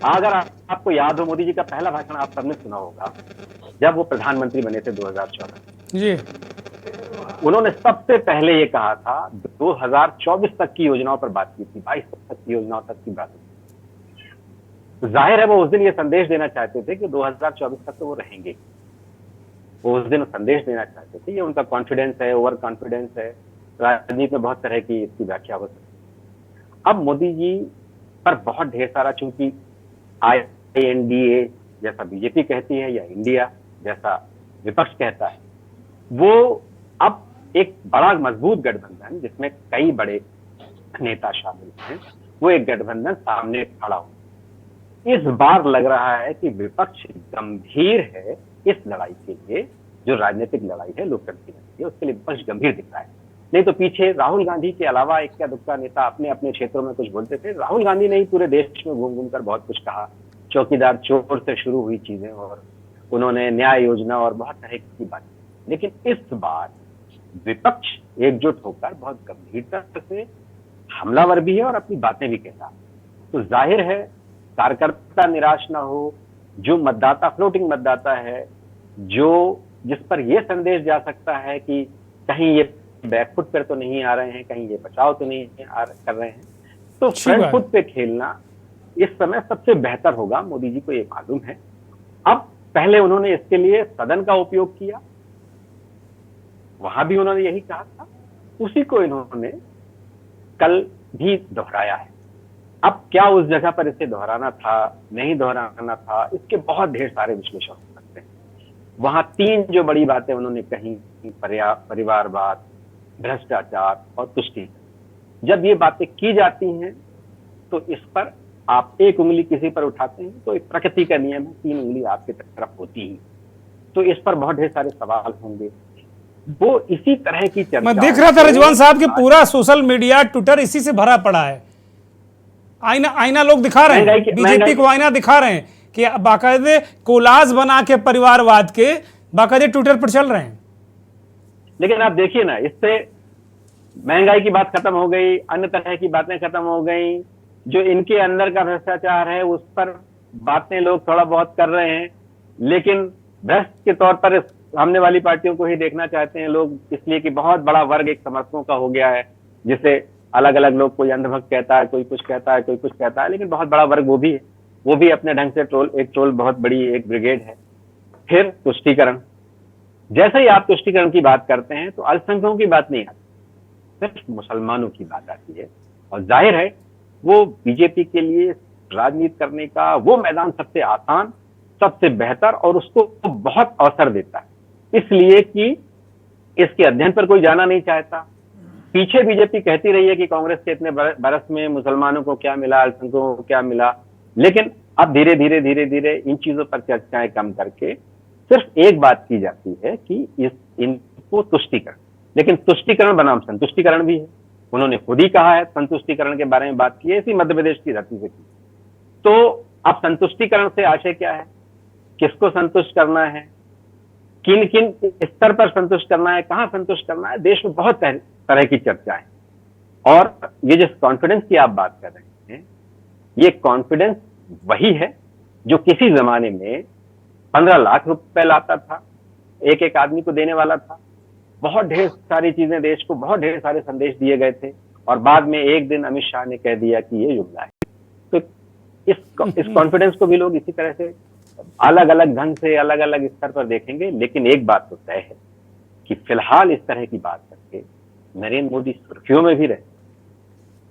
अगर आपको याद हो, मोदी जी का पहला भाषण आप सबने सुना होगा जब वो प्रधानमंत्री बने थे 2014 जी। उन्होंने सबसे पहले ये कहा था, 2024 तक की योजनाओं पर बात की थी, 22 तक की योजनाओं तक की बात की। जाहिर है वो उस दिन ये संदेश देना चाहते थे कि 2024 तक तो वो रहेंगे। वो उस दिन संदेश देना चाहते थे, ये उनका कॉन्फिडेंस है, ओवर कॉन्फिडेंस है। राजनीति में बहुत तरह की इसकी व्याख्या हो सकती है। अब मोदी जी पर बहुत ढेर सारा, चूंकि INDA जैसा बीजेपी कहती है या इंडिया जैसा विपक्ष कहता है, वो अब एक बड़ा मजबूत गठबंधन जिसमें कई बड़े नेता शामिल हैं, वो एक गठबंधन सामने खड़ा हो। इस बार लग रहा है कि विपक्ष गंभीर है इस लड़ाई के लिए, जो राजनीतिक लड़ाई है, लोकतंत्र की लड़ाई है, उसके लिए विपक्ष गंभीर दिख रहा है। नहीं तो पीछे राहुल गांधी के अलावा इक्का दुक्का नेता अपने अपने क्षेत्रों में कुछ बोलते थे। राहुल गांधी ने ही पूरे देश में घूम घूमकर बहुत कुछ कहा। चौकीदार चोर से शुरू हुई चीजें, और उन्होंने न्याय योजना और बहुत तरह की बात। लेकिन इस बार विपक्ष एकजुट होकर बहुत गंभीरता से हमलावर भी है और अपनी बातें भी कहता है। तो जाहिर है कार्यकर्ता निराश ना हो, जो मतदाता फ्लोटिंग मतदाता है, जो जिस पर यह संदेश जा सकता है कि कहीं ये बैकफुट पर तो नहीं आ रहे हैं, कहीं ये बचाव तो नहीं कर रहे हैं, तो फ्रंट फुट पे खेलना इस समय सबसे बेहतर होगा। मोदी जी को ये मालूम है। अब पहले उन्होंने इसके लिए सदन का उपयोग किया, वहां भी उन्होंने यही कहा था, उसी को इन्होंने कल भी दोहराया है। अब क्या उस जगह पर इसे दोहराना था, नहीं दोहराना था, इसके बहुत ढेर सारे विश्लेषण हो सकते हैं। वहां 3 जो बड़ी बातें उन्होंने कही, परिवारवाद, भ्रष्टाचार और तुष्टि। जब ये बातें की जाती हैं तो इस पर आप एक उंगली किसी पर उठाते हैं तो एक प्रकृति का नियम है, 3 उंगली आपकी तरफ होती ही। तो इस पर बहुत ढेर सारे सवाल होंगे। वो इसी तरह की चर्चा मैं देख रहा था रिजवान साहब कि पूरा सोशल मीडिया, ट्विटर इसी से भरा पड़ा है। आईना लोग दिखा रहे हैं, बीजेपी को आईना दिखा रहे हैं कि बाकायदे कोलाज बना के परिवारवाद के बाकायदे ट्विटर पर चल रहे हैं। लेकिन आप देखिए ना, इससे महंगाई की बात खत्म हो गई, अन्य तरह की बातें खत्म हो गई। जो इनके अंदर का भ्रष्टाचार है उस पर बातें लोग थोड़ा बहुत कर रहे हैं, लेकिन भ्रष्ट के तौर पर सामने वाली पार्टियों को ही देखना चाहते हैं लोग, इसलिए कि बहुत बड़ा वर्ग एक समर्थकों का हो गया है, जिसे अलग अलग लोग, कोई अंधभक्त कहता है, कोई कुछ कहता है, कोई कुछ कहता है, लेकिन बहुत बड़ा वर्ग वो भी है। वो भी अपने ढंग से ट्रोल बहुत बड़ी एक ब्रिगेड है। फिर तुष्टीकरण, जैसे ही आप तुष्टीकरण की बात करते हैं तो अल्पसंख्यकों की बात नहीं आती, सिर्फ मुसलमानों की बात आती है। और जाहिर है वो बीजेपी के लिए राजनीति करने का वो मैदान सबसे आसान, सबसे बेहतर और उसको बहुत अवसर देता है, इसलिए कि इसके अध्ययन पर कोई जाना नहीं चाहता। पीछे बीजेपी कहती रही है कि कांग्रेस के इतने बरस में मुसलमानों को क्या मिला, अल्पसंख्यकों को क्या मिला, लेकिन अब धीरे धीरे इन चीजों पर चर्चाएं कम करके सिर्फ एक बात की जाती है कि इनको तुष्टीकरण, लेकिन तुष्टीकरण बनाम संतुष्टीकरण भी है। उन्होंने खुद ही कहा है, संतुष्टीकरण के बारे में बात की है, इसी मध्य प्रदेश की धरती से की। तो अब संतुष्टीकरण से आशय क्या है, किसको संतुष्ट करना है, किन किन स्तर पर संतुष्ट करना है, कहां संतुष्ट करना है, देश में बहुत तरह की चर्चा है। और ये जिस कॉन्फिडेंस की आप बात कर रहे हैं, ये कॉन्फिडेंस वही है जो किसी जमाने में 15 लाख रुपए लाता था, एक एक आदमी को देने वाला था। बहुत ढेर सारी चीजें देश को, बहुत ढेर सारे संदेश दिए गए थे, और बाद में एक दिन अमित शाह ने कह दिया कि ये जुमला है। तो इस कॉन्फिडेंस को भी लोग इसी तरह से अलग अलग ढंग से, अलग अलग स्तर पर देखेंगे। लेकिन एक बात तो तय है कि फिलहाल इस तरह की बात करके नरेंद्र मोदी सुर्खियों में भी रहे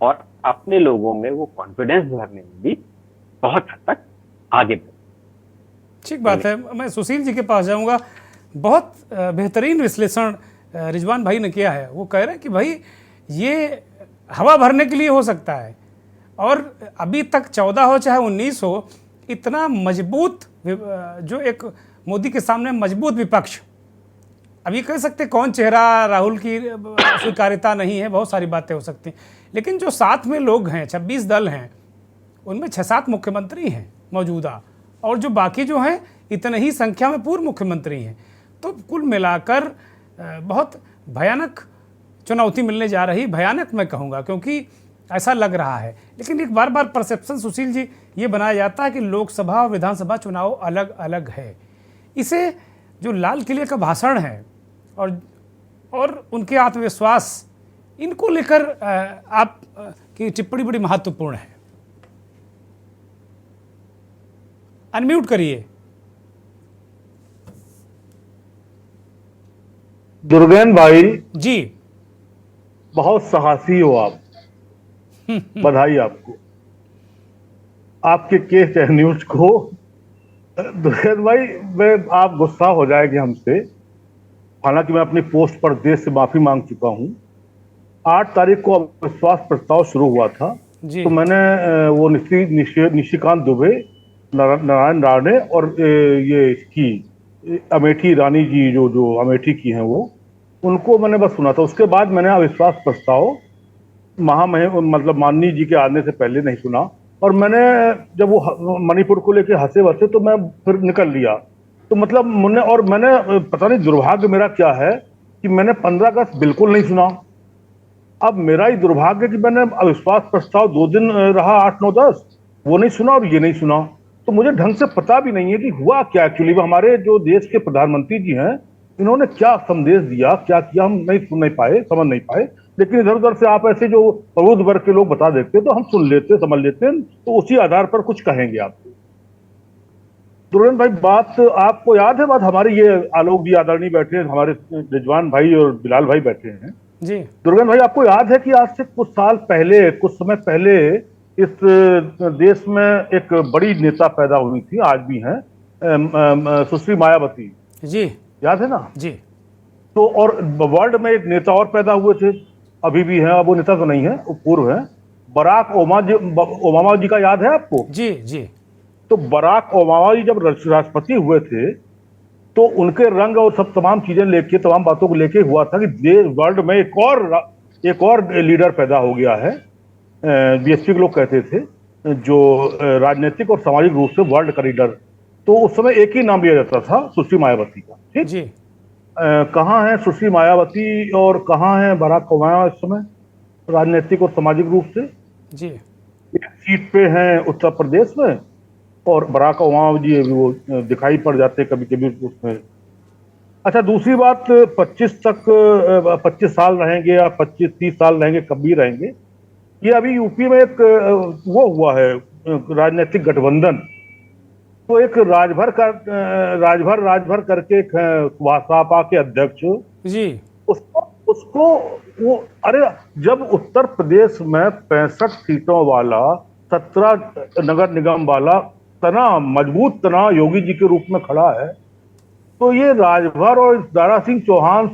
और अपने लोगों में वो कॉन्फिडेंस भरने में भी बहुत हद तक आगे बढ़े। ठीक बात है। मैं सुशील जी के पास जाऊंगा। बहुत बेहतरीन विश्लेषण रिजवान भाई ने किया है। वो कह रहे हैं कि भाई ये हवा भरने के लिए हो सकता है, और अभी तक 14 हो चाहे 19 हो, इतना मजबूत जो एक मोदी के सामने मजबूत विपक्ष, अभी कह सकते कौन चेहरा, राहुल की स्वीकार्यता नहीं है, बहुत सारी बातें हो सकती हैं, लेकिन जो साथ में लोग हैं, 26 दल हैं, उनमें 6-7 मुख्यमंत्री हैं मौजूदा, और जो बाकी जो हैं इतने ही संख्या में पूर्व मुख्यमंत्री हैं। तो कुल मिलाकर बहुत भयानक चुनौती मिलने जा रही, भयानक मैं कहूँगा, क्योंकि ऐसा लग रहा है। लेकिन एक बार परसेप्शन सुशील जी ये बनाया जाता है कि लोकसभा और विधानसभा चुनाव अलग अलग है। इसे जो लाल किले का भाषण है और उनके आत्मविश्वास, इनको लेकर आप की टिप्पणी बड़ी महत्वपूर्ण है। अनम्यूट करिए। दुर्गेन भाई जी, बहुत साहसी हो आप, बधाई आपको, आपके केस न्यूज को। दुर्गेन भाई, आप गुस्सा हो जाएंगे हमसे, हालांकि मैं अपनी पोस्ट पर देश से माफी मांग चुका हूं। 8 तारीख को अविश्वास प्रस्ताव शुरू हुआ था, तो मैंने वो निशिकांत दुबे, नारायण राणे और ये इसकी अमेठी रानी जी जो अमेठी की हैं, वो उनको मैंने बस सुना था। उसके बाद मैंने अविश्वास प्रस्ताव मतलब माननीय जी के आने से पहले नहीं सुना। और मैंने जब वो मणिपुर को लेके हंसे वसे तो मैं फिर निकल लिया। तो मतलब मैंने पता नहीं दुर्भाग्य मेरा क्या है कि मैंने 15 अगस्त बिल्कुल नहीं सुना, अब मेरा ही दुर्भाग्य कि मैंने अविश्वास प्रस्ताव 2 दिन रहा, 8, 9, 10, वो नहीं सुना और ये नहीं सुना। तो मुझे ढंग से पता भी नहीं है कि हुआ क्या एक्चुअली। हमारे जो देश के प्रधानमंत्री जी हैं, इन्होंने क्या संदेश दिया, क्या किया, हम नहीं सुन नहीं पाए, समझ नहीं पाए। लेकिन इधर उधर से आप ऐसे जो प्रबुद्ध वर्ग के लोग बता देते तो हम सुन लेते, समझ लेते हैं, तो उसी आधार पर कुछ कहेंगे आपको। दुर्गेंद्र भाई, बात आपको याद है, बात हमारी ये आलोक जी आदरणीय बैठे हैं, हमारे रिजवान भाई और बिलाल भाई बैठे हैं। जी दुर्गेंद्र भाई, आपको याद है कि आज से कुछ साल पहले, कुछ समय पहले इस देश में एक बड़ी नेता पैदा हुई थी, आज भी हैं, सुश्री मायावती, जी याद है ना? जी तो और वर्ल्ड में एक नेता और पैदा हुए थे, अभी भी हैं, अब वो नेता तो नहीं है, वो पूर्व हैं, बराक ओबामा जी का याद है आपको? जी जी तो बराक ओबामा जी जब राष्ट्रपति हुए थे तो उनके रंग और सब तमाम चीजें लेके, तमाम बातों को लेके हुआ था कि वर्ल्ड में एक और लीडर पैदा हो गया है, बीएसपी के लोग कहते थे, जो राजनीतिक और सामाजिक रूप से वर्ल्ड का लीडर। तो उस समय एक ही नाम लिया जाता था, सुश्री मायावती का। ठीक, जी कहाँ है सुश्री मायावती और कहाँ है बराक ओबामा इस समय राजनीतिक और सामाजिक रूप से? जी एक सीट पे हैं उत्तर प्रदेश में, और बराक ओबामा जी वो दिखाई पड़ जाते कभी कभी उसमें। अच्छा, दूसरी बात, 25 साल रहेंगे या 25-30 साल रहेंगे, कब भी रहेंगे, ये अभी यूपी में एक वो हुआ है राजनीतिक गठबंधन। तो एक राजभर करके एक वासापा के अध्यक्ष, जी उसको वो, अरे जब उत्तर प्रदेश में 65 सीटों वाला, 17 नगर निगम वाला तना मजबूत तना योगी जी के रूप में खड़ा है, तो ये राजभर और दारा सिंह चौहान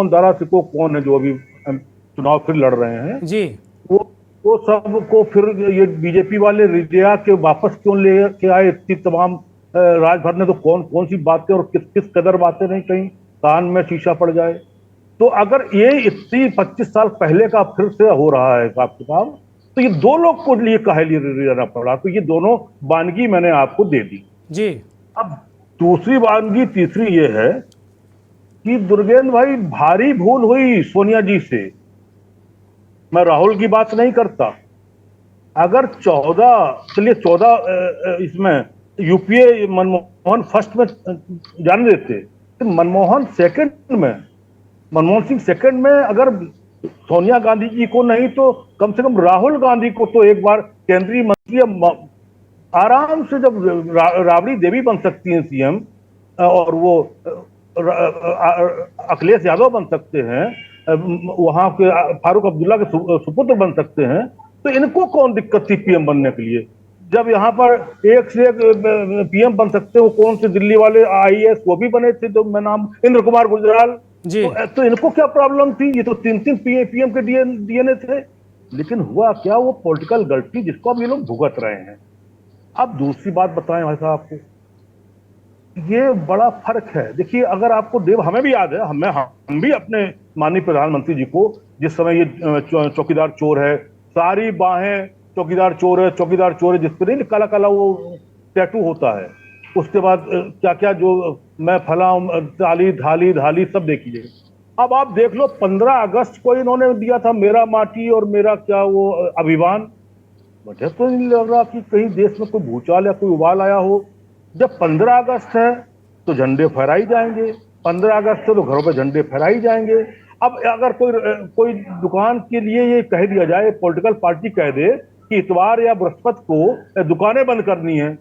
दारा सिको कौन है जो अभी चुनाव फिर लड़ रहे हैं, जी वो सबको फिर ये बीजेपी वाले रिजया के वापस क्यों लेके आए? इतनी तमाम राजभर ने तो कौन कौन सी बातें और किस किस कदर बातें नहीं कहीं कान में शीशा पड़ जाए। तो अगर ये इतनी 25 साल पहले का फिर से हो रहा है हिसाब किताब, तो ये दो लोग को लिए काहे लिए रहना पड़ा? तो ये दोनों वानगी मैंने आपको दे दी। जी अब दूसरी वानगी, तीसरी ये है कि दुर्गेंद्र भाई, भारी भूल हुई सोनिया जी से। मैं राहुल की बात नहीं करता। अगर 14 इसमें यूपीए मनमोहन फर्स्ट में जाने देते, तो मनमोहन सिंह सेकंड में अगर सोनिया गांधी जी को नहीं तो कम से कम राहुल गांधी को तो एक बार केंद्रीय मंत्री आराम से, जब राबड़ी देवी बन सकती हैं सीएम और वो अखिलेश यादव बन सकते हैं, वहां के फारूक अब्दुल्ला के सुपुत्र बन सकते हैं, तो इनको कौन दिक्कत थी पीएम बनने के लिए? जब यहाँ पर एक से एक पीएम बन सकते हो, कौन से दिल्ली वाले आईएएस वो भी बने थे, तो मैं नाम इंद्र कुमार गुजराल, तो इनको क्या प्रॉब्लम थी? ये तो 3 पीएम के डीएनए थे। लेकिन हुआ क्या, वो पॉलिटिकल गलती जिसको अब ये लोग भुगत रहे हैं। अब दूसरी बात बताएं भाई साहब आपको, ये बड़ा फर्क है। देखिए, अगर आपको हमें भी याद है, हम भी अपने माननीय प्रधानमंत्री जी को, जिस समय ये चौकीदार चोर है, सारी बाहें चौकीदार चोर है, चौकीदार चोर है, जिस पर नहीं काला काला वो टैटू होता है, उसके बाद क्या क्या जो मैं फला ताली धाली धाली सब देखिए। अब आप देख लो, 15 अगस्त को इन्होंने दिया था मेरा माटी और मेरा क्या वो अभिमान। मुझे तो नहीं लग रहा कि कहीं देश में कोई भूचाल या कोई उबाल आया हो। जब 15 अगस्त है तो झंडे फहराई जाएंगे, 15 अगस्त है तो घरों पे झंडे फहराई जाएंगे। अब अगर कोई दुकान के लिए ये कह दिया जाए, पॉलिटिकल पार्टी कह दे कि इतवार या बृहस्पति को दुकानें बंद करनी है,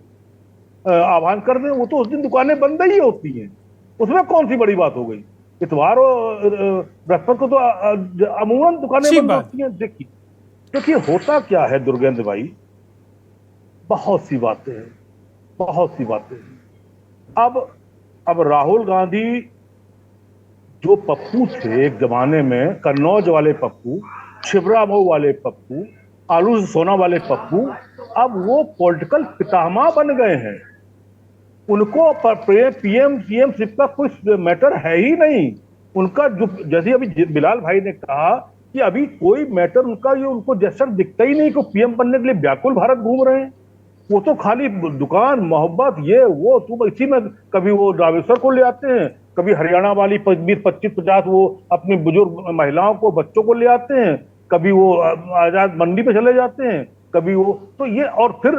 आह्वान कर दें, वो तो उस दिन दुकानें बंद ही होती हैं, उसमें कौन सी बड़ी बात हो गई? इतवार और बृहस्पति को तो अमूमन दुकानें बंद होती हैं। देखिए होता क्या है दुर्गेंद्र भाई, बहुत सी बातें हैं। अब राहुल गांधी जो पप्पू थे एक जमाने में, कन्नौज वाले पप्पू, छिबरामऊ वाले पप्पू, आलू से सोना वाले पप्पू, अब वो पॉलिटिकल पितामह बन गए हैं। उनको पीएमशिप का कोई मैटर है ही नहीं। उनका जो, जैसे अभी बिलाल भाई ने कहा कि अभी कोई मैटर उनका, ये उनको जैसा दिखता ही नहीं कि पीएम बनने के लिए व्याकुल भारत घूम रहे हैं। वो तो खाली दुकान, मोहब्बत, ये वो तुम इसी में, कभी वो रामेश्वर को ले आते हैं, कभी हरियाणा वाली 20-25-50 वो अपनी बुजुर्ग महिलाओं को, बच्चों को ले आते हैं, कभी वो आजाद मंडी पे चले जाते हैं, कभी वो, तो ये, और फिर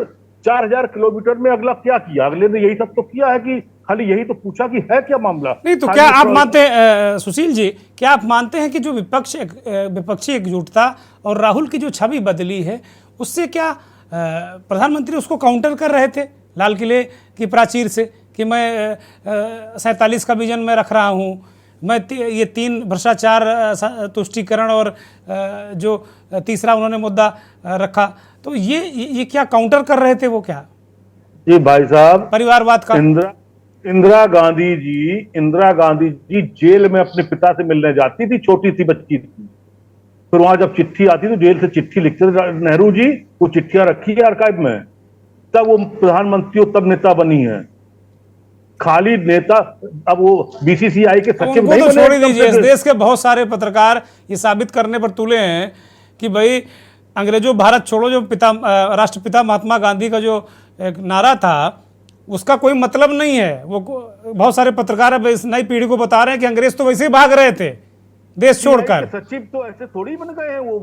4000 किलोमीटर में अगला क्या किया? अगले ने यही सब तो किया है कि खाली यही तो पूछा कि है क्या मामला। नहीं तो क्या आप मानते हैं सुशील जी, क्या आप मानते हैं कि जो विपक्षी एकजुटता और राहुल की जो छवि बदली है, उससे क्या प्रधानमंत्री उसको काउंटर कर रहे थे लाल किले की प्राचीर से कि मैं 47 का विजन में रख रहा हूँ, मैं ये 3 भ्रष्टाचार तुष्टीकरण और जो तीसरा उन्होंने मुद्दा रखा, तो ये क्या काउंटर कर रहे थे वो? क्या जी भाई साहब, परिवारवाद का? इंदिरा गांधी जी जेल में अपने पिता से मिलने जाती थी, छोटी सी बच्ची थी। फिर वहां जब चिट्ठी आती तो जेल से चिट्ठी लिखते थे नेहरू जी, वो चिट्ठियां रखी है आर्काइव में, तब वो प्रधानमंत्री हो, तब नेता बनी है। खाली नेता, अब वो बीसीसीआई के सचिव नहीं तो बने। छोड़ दीजिए, इस देश के बहुत सारे पत्रकार ये साबित करने पर तुले हैं कि भाई अंग्रेजों भारत छोड़ो, जो राष्ट्रपिता महात्मा गांधी का जो एक नारा था, उसका कोई मतलब नहीं है। वो बहुत सारे पत्रकार अब इस नई पीढ़ी को बता रहे हैं कि अंग्रेज तो वैसे ही भाग रहे थे देश छोड़कर। सचिव तो ऐसे थोड़ी बन गए हैं, वो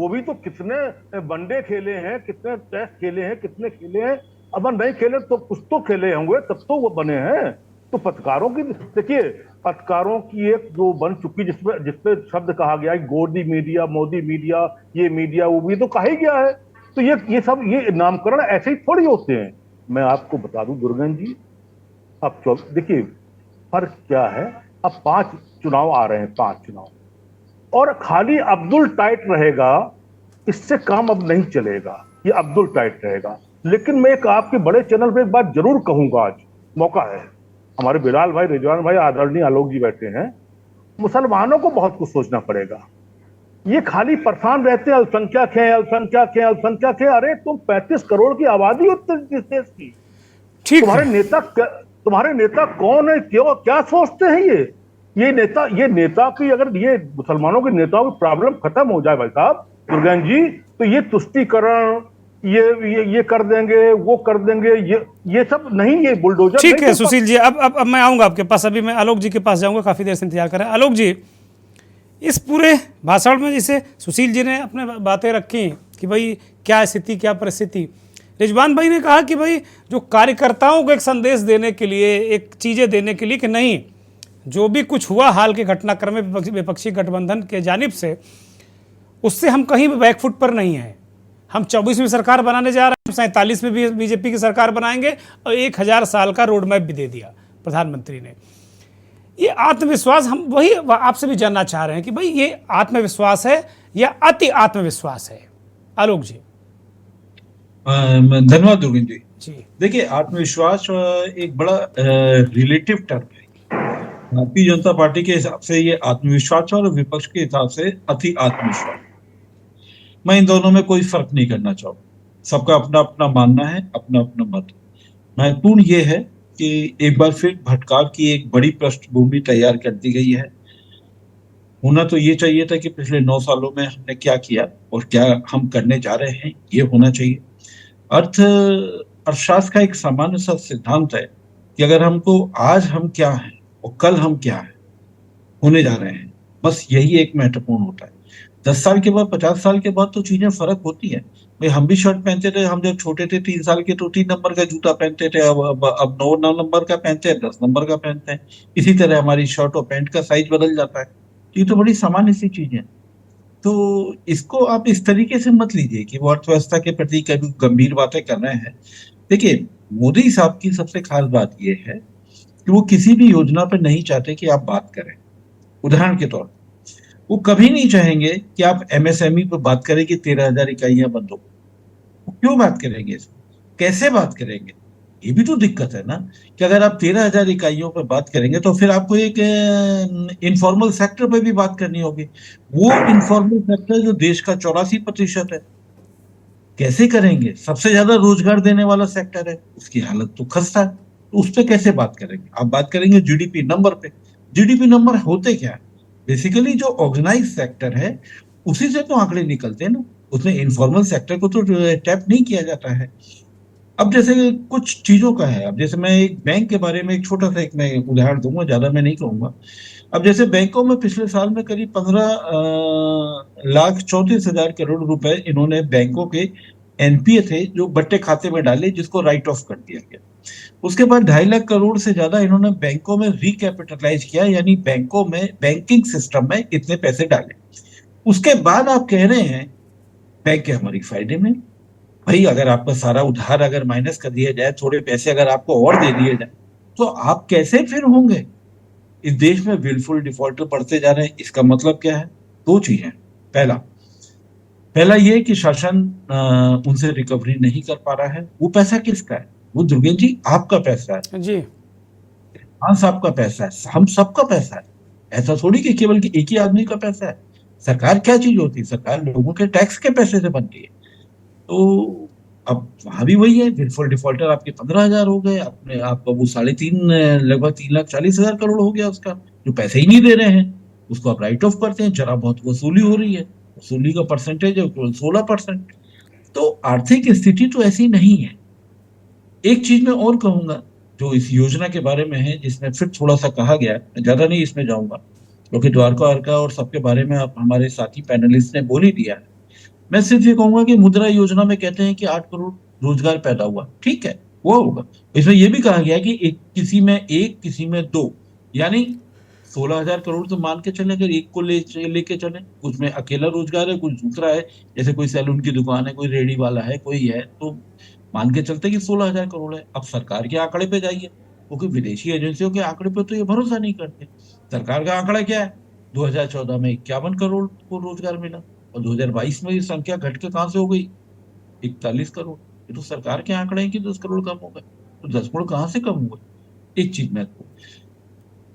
भी तो कितने वनडे खेले हैं, कितने टेस्ट खेले हैं, कितने खेले हैं। अब नहीं खेले तो कुछ तो खेले होंगे, तब तो वो बने हैं। तो पत्रकारों की, देखिए, पत्रकारों की एक जो बन चुकी, जिसपे शब्द कहा गया है गोदी मीडिया, मोदी मीडिया, ये मीडिया, वो भी तो कहा ही गया है। तो ये सब ये नामकरण ऐसे ही थोड़ी होते हैं। मैं आपको बता दूं दुर्गन जी, अब देखिए फर्क क्या है। अब 5 चुनाव आ रहे हैं, 5 चुनाव, और खाली अब्दुल टाइट रहेगा, इससे काम अब नहीं चलेगा। ये अब्दुल टाइट रहेगा। लेकिन मैं एक आपके बड़े चैनल पे एक बात जरूर कहूंगा, आज मौका है, हमारे बिलाल भाई, रिजवान भाई, आदरणीय आलोक जी बैठे हैं। मुसलमानों को बहुत कुछ सोचना पड़ेगा। ये खाली परेशान रहते हैं, अल्पसंख्यक हैं, अल्पसंख्यक हैं, अल्पसंख्यक हैं। अरे तुम 35 करोड़ की आबादी होती है इस देश की। तुम्हारे नेता कौन है? क्यों, क्या सोचते हैं ये नेता की, अगर ये मुसलमानों के नेताओं की प्रॉब्लम खत्म हो जाए भाई साहब दुर्गेन जी, तो ये तुष्टीकरण, ये कर देंगे, वो कर देंगे, ये सब नहीं, ये बुलडोजर। ठीक है सुशील जी, अब मैं आऊंगा आपके पास। अभी मैं आलोक जी के पास जाऊंगा, काफी देर से इंतजार कर रहे हैं। आलोक जी, इस पूरे भाषण में जैसे सुशील जी ने अपने बातें रखी कि भाई क्या स्थिति, क्या परिस्थिति, रिजवान भाई ने कहा कि भाई जो कार्यकर्ताओं को एक संदेश देने के लिए, एक चीज़ें देने के लिए कि नहीं, जो भी कुछ हुआ हाल के घटनाक्रम में विपक्षी गठबंधन के जानिब से, उससे हम कहीं भी बैकफुट पर नहीं हैं। हम 24वीं सरकार बनाने जा रहे हैं, 47 में भी बीजेपी की सरकार बनाएंगे, और 1000 साल का रोड मैप भी दे दिया प्रधानमंत्री ने। ये आत्मविश्वास, हम वही आपसे भी जानना चाह रहे हैं कि भाई ये आत्मविश्वास है या अति आत्मविश्वास है? आलोक जी। धन्यवाद दुर्गेन जी। देखिए, आत्मविश्वास एक बड़ा रिलेटिव टर्म है। भारतीय जनता पार्टी के हिसाब से ये आत्मविश्वास और विपक्ष के हिसाब से अति आत्मविश्वास। मैं इन दोनों में कोई फर्क नहीं करना चाहूँ। सबका अपना अपना मानना है, अपना अपना मत। महत्वपूर्ण ये है कि एक बार फिर भटकाव की एक बड़ी पृष्ठभूमि तैयार कर दी गई है। होना तो ये चाहिए था कि पिछले 9 सालों में हमने क्या किया और क्या हम करने जा रहे हैं, ये होना चाहिए। अर्थशास्त्र का एक सामान्य सा सिद्धांत है कि अगर हमको आज हम क्या हैं और कल हम क्या हैं होने जा रहे हैं, बस यही एक महत्वपूर्ण होता है। 10 साल के बाद, 50 साल के बाद तो चीजें फर्क होती हैं। भाई हम भी शर्ट पहनते थे, हम जब छोटे थे 3 साल के तो 3 नंबर का जूता पहनते थे, अब 9 नंबर का पहनते हैं, 10 नंबर का पहनते हैं। इसी तरह हमारी शर्ट और पैंट का साइज बदल जाता है। ये तो बड़ी सामान्य सी चीजें। तो इसको आप इस तरीके से मत लीजिए कि वो अर्थव्यवस्था के प्रति कभी गंभीर बातें कर रहे हैं। देखिए, मोदी साहब की सबसे खास बात यह है कि वो किसी भी योजना पर नहीं चाहते कि आप बात करें। उदाहरण के तौर पर वो कभी नहीं चाहेंगे कि आप एमएसएमई पर बात करें कि 13,000 इकाइयां बंद हो। क्यों बात करेंगे? कैसे बात करेंगे? ये भी तो दिक्कत है ना कि अगर आप 13,000 इकाइयों पर बात करेंगे तो फिर आपको एक इनफॉर्मल सेक्टर पर भी बात करनी होगी। वो इनफॉर्मल सेक्टर जो देश का 84% है, कैसे करेंगे? सबसे ज्यादा रोजगार देने वाला सेक्टर है, उसकी हालत तो खस्ता है। तो उस पर कैसे बात करेंगे? आप बात करेंगे जीडीपी नंबर पे। जीडीपी नंबर होते क्या है? बेसिकली जो ऑर्गेनाइज सेक्टर है उसी से तो आंकड़े निकलते हैं ना, उसमें इनफॉर्मल सेक्टर को तो टैप नहीं किया जाता है। अब जैसे कुछ चीजों का है, अब जैसे मैं एक बैंक के बारे में एक छोटा सा एक मैं उदाहरण दूंगा, ज्यादा मैं नहीं कहूंगा। अब जैसे बैंकों में पिछले साल में करीब 15,34,000 करोड़ रुपए इन्होंने बैंकों के एनपीए थे जो बट्टे खाते में डाले, जिसको राइट ऑफ कर दिया गया। उसके बाद 2.5 लाख करोड़ से ज्यादा इन्होंने बैंकों में रिकैपिटलाइज किया, यानी बैंकों में बैंकिंग सिस्टम में इतने पैसे डाले। उसके बाद आप कह रहे हैं बैंक हमारी फायदे में। भाई अगर आपका सारा उधार अगर माइनस कर दिया जाए, थोड़े पैसे अगर आपको और दे दिए जाए, तो आप कैसे फिर होंगे? इस देश में विलफुल डिफॉल्टर बढ़ते जा रहे हैं। इसका मतलब क्या है? दो चीजें। पहला ये कि शासन उनसे रिकवरी नहीं कर पा रहा है। वो पैसा किसका है? वो दुर्गेश जी आपका पैसा है जी, हाँ सबका पैसा है, हम सबका पैसा है। ऐसा थोड़ी कि केवल कि एक ही आदमी का पैसा है। सरकार क्या चीज होती है? सरकार लोगों के टैक्स के पैसे से बनती है। तो अब वहां भी वही है, विलफुल डिफॉल्टर आपके 15,000 हो गए, अपने आपका वो 3.5 लगभग 3,40,000 करोड़ हो गया उसका, जो पैसे ही नहीं दे रहे हैं। उसको आप राइट ऑफ करते हैं, जरा बहुत वसूली हो रही है, वसूली का परसेंटेज है 16%। तो आर्थिक स्थिति तो ऐसी नहीं है। एक चीज मैं और कहूंगा जो इस योजना के बारे में है, जिसमें फिर थोड़ा सा कहा गया, मैं ज्यादा नहीं इसमें जाऊंगा क्योंकि द्वारका अर्का और सबके बारे में आप हमारे साथी पैनलिस्ट ने बोल ही दिया है। मैं सिर्फ ये कहूंगा कि मुद्रा योजना में कहते हैं कि 8 करोड़ रोजगार पैदा हुआ, ठीक है वो होगा। इसमें यह भी कहा गया कि एक किसी में दो, यानी 16,000 करोड़ तो मान के चले, अगर एक को लेके चले, उसमें अकेला रोजगार है, कुछ दूसरा है, जैसे कोई सैलून की दुकान है, कोई रेडी वाला है, कोई है, तो मान के चलते कि 16,000 करोड़ है। अब सरकार के आंकड़े पे जाइए, क्योंकि विदेशी एजेंसियों के आंकड़े पे तो ये भरोसा नहीं करते। सरकार का आंकड़ा क्या है? 2014 में 51 करोड़ को रोजगार मिला और 2022 में ये संख्या घट के कहां से हो गई 41 करोड़। ये तो सरकार के आंकड़े हैं कि 10 करोड़ कम हो गए, तो 10 करोड़ कहां से कम हो गए? एक चीज मैं तो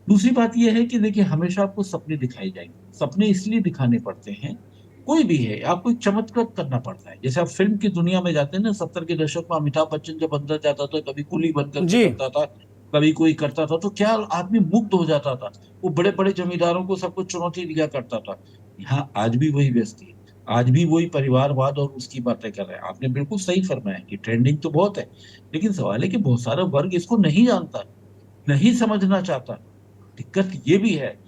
दूसरी बात यह है कि देखिए, हमेशा आपको सपने दिखाए जाएंगे। सपने इसलिए दिखाने पड़ते हैं, कोई भी है, आपको एक चमत्कार करना पड़ता है। जैसे आप फिल्म की दुनिया में जाते हैं ना, 70 के दशक में अमिताभ बच्चन जब अंदर जाता था, कभी कुली बन करके जी, करता था, कभी कोई करता था, तो क्या आदमी मुग्ध हो जाता था। वो बड़े बड़े जमींदारों को सब कुछ चुनौती दिया करता था। यहाँ आज भी वही व्यस्ती है, आज भी वही परिवारवाद और उसकी बातें कर रहे हैं। आपने बिल्कुल सही फरमाया कि ट्रेंडिंग तो बहुत है, लेकिन सवाल है कि बहुत सारा वर्ग इसको नहीं जानता, नहीं समझना चाहता। दिक्कत ये भी है।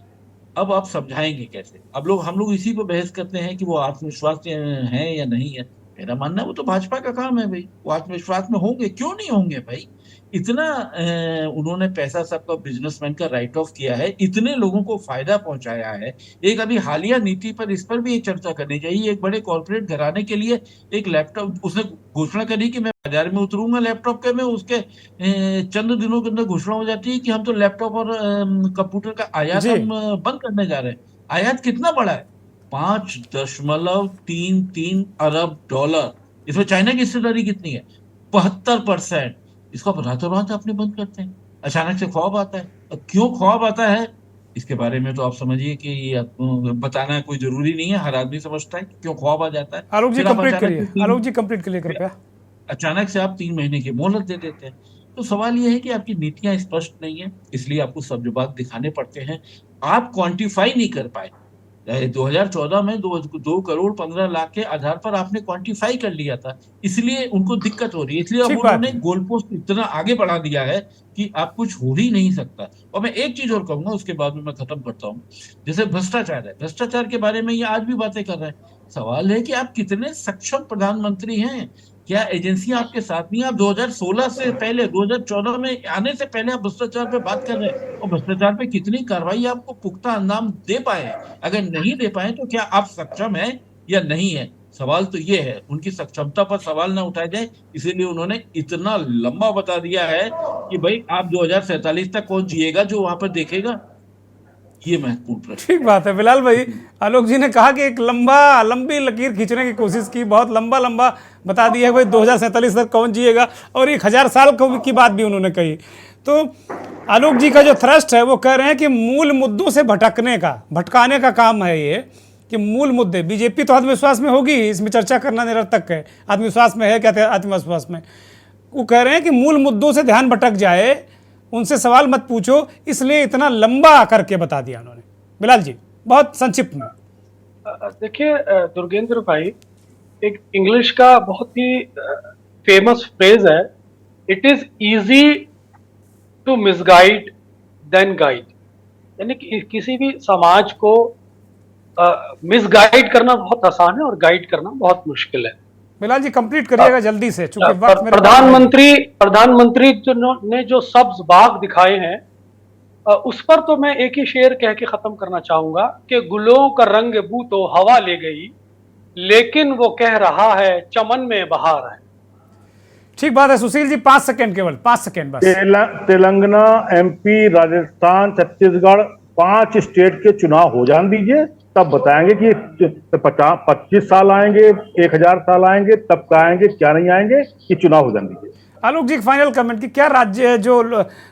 अब आप समझाएंगे कैसे? अब हम लोग इसी पे बहस करते हैं कि वो आत्मविश्वास है या नहीं है। मेरा मानना है वो तो भाजपा का काम है भाई, वो आत्मविश्वास में होंगे, क्यों नहीं होंगे भाई? इतना उन्होंने पैसा सबका बिजनेसमैन का राइट ऑफ किया है, इतने लोगों को फायदा पहुंचाया है। एक अभी हालिया नीति पर, इस पर भी एक चर्चा करनी चाहिए। एक बड़े कॉर्पोरेट घराने के लिए एक लैपटॉप, उसने घोषणा करी कि मैं बाजार में उतरूंगा लैपटॉप के, में उसके चंद दिनों के अंदर घोषणा हो जाती है कि हम तो लैपटॉप और कंप्यूटर का आयात जी, हम बंद करने जा रहे हैं। आयात कितना बड़ा है? 5.33 अरब डॉलर। इसमें चाइना की हिस्सेदारी कितनी है? 72%। इसको आप रातों रात आपने बंद करते हैं, अचानक से ख्वाब आता है। और क्यों ख्वाब आता है इसके बारे में तो आप समझिए कि ये आपको बताना कोई जरूरी नहीं है, हर आदमी समझता है कि क्यों ख्वाब आ जाता है। आलोक जी फिर आप कंप्लीट अचानक करिए, से आलोक जी कंप्लीट करिए कृपया। अचानक से आप 3 महीने की मोहलत दे देते हैं। तो सवाल यह है कि आपकी नीतियां स्पष्ट नहीं है, इसलिए आपको सब जवाब दिखाने पड़ते हैं। आप क्वांटिफाई नहीं कर पाए। 2014 में 2 करोड़ 15 लाख के आधार पर आपने क्वांटिफाई कर लिया था, इसलिए उनको दिक्कत हो रही है। इसलिए अब ठीक बात उन्होंने है। गोल पोस्ट इतना आगे बढ़ा दिया है कि आप कुछ हो ही नहीं सकता। और मैं एक चीज और कहूंगा, उसके बाद में मैं खत्म करता हूँ। जैसे भ्रष्टाचार है, भ्रष्टाचार के बारे में ये आज भी बातें कर रहे हैं। सवाल है कि आप कितने सक्षम प्रधानमंत्री हैं? क्या एजेंसियां आपके साथ नहीं? आप 2016 से पहले, 2014 में आने से पहले आप भ्रष्टाचार पे बात कर रहे हैं, और भ्रष्टाचार पे कितनी कार्रवाई आपको पुख्ता अंजाम दे पाए हैं? अगर नहीं दे पाए तो क्या आप सक्षम हैं या नहीं है? सवाल तो ये है, उनकी सक्षमता पर सवाल ना उठाया जाए, इसीलिए उन्होंने इतना लंबा बता दिया है कि भाई आप 2047 तक कौन जिएगा जो वहां पर देखेगा? ये महत्वपूर्ण प्रश्न। ठीक बात है बिलाल भाई। आलोक जी ने कहा कि एक लंबी लकीर खींचने की कोशिश की, बहुत लंबा लंबा बता दिया है भाई 2047 तक कौन जिएगा, और 1000 साल की बात भी उन्होंने कही। तो आलोक जी का जो थ्रस्ट है वो कह रहे हैं कि मूल मुद्दों से भटकाने का काम है ये, कि मूल मुद्दे। बीजेपी तो आत्मविश्वास में होगी, इसमें चर्चा करना निरर्थक है। आत्मविश्वास में है क्या? आत्मविश्वास में वो कह रहे हैं कि मूल मुद्दों से ध्यान भटक जाए, उनसे सवाल मत पूछो, इसलिए इतना लंबा करके बता दिया उन्होंने। बिलाल जी बहुत संक्षिप्त में। देखिए दुर्गेंद्र भाई, एक इंग्लिश का बहुत ही फेमस फ्रेज है it is easy to misguide then guide, यानी कि किसी भी समाज को मिसगाइड करना बहुत आसान है और गाइड करना बहुत मुश्किल है। बिलाल जी कंप्लीट करिएगा जल्दी से, चूंकि वक्त मेरे पास प्रधानमंत्री ने जो सब्ज बाग दिखाए हैं, उस पर तो मैं एक ही शेर कह के खत्म करना चाहूंगा कि गुलों का रंग बू तो हवा ले गई, लेकिन वो कह रहा है चमन में बहार है। ठीक बात है सुशील जी, 5 सेकंड, केवल 5 सेकंड बस। तेलंगाना, एमपी, राजस्थान, छत्तीसगढ़ 5 स्टेट के चुनाव हो जाने दीजिए, तब बताएंगे कि 25 साल आएंगे, 1000 साल आएंगे, तब आएंगे क्या नहीं आएंगे, कि चुनाव हो जाने दीजिए। आलोक जी फाइनल कमेंट की क्या राज्य जो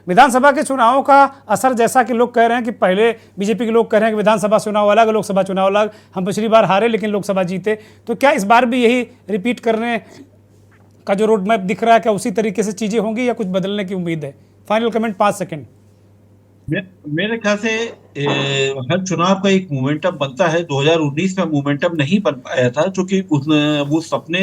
विधानसभा के चुनावों का असर, जैसा कि लोग कह रहे हैं कि पहले बीजेपी के लोग कह रहे हैं कि विधानसभा चुनाव अलग, लोकसभा चुनाव अलग, हम पिछली बार हारे लेकिन लोकसभा जीते, तो क्या इस बार भी यही रिपीट करने का जो रोड मैप दिख रहा है, क्या उसी तरीके से चीजें होंगी या कुछ बदलने की उम्मीद है? Final comment 5 second. मेरे ख्याल से हर चुनाव का एक मोमेंटम बनता है। 2019 में मोमेंटम नहीं बन पाया था, क्योंकि वो सपने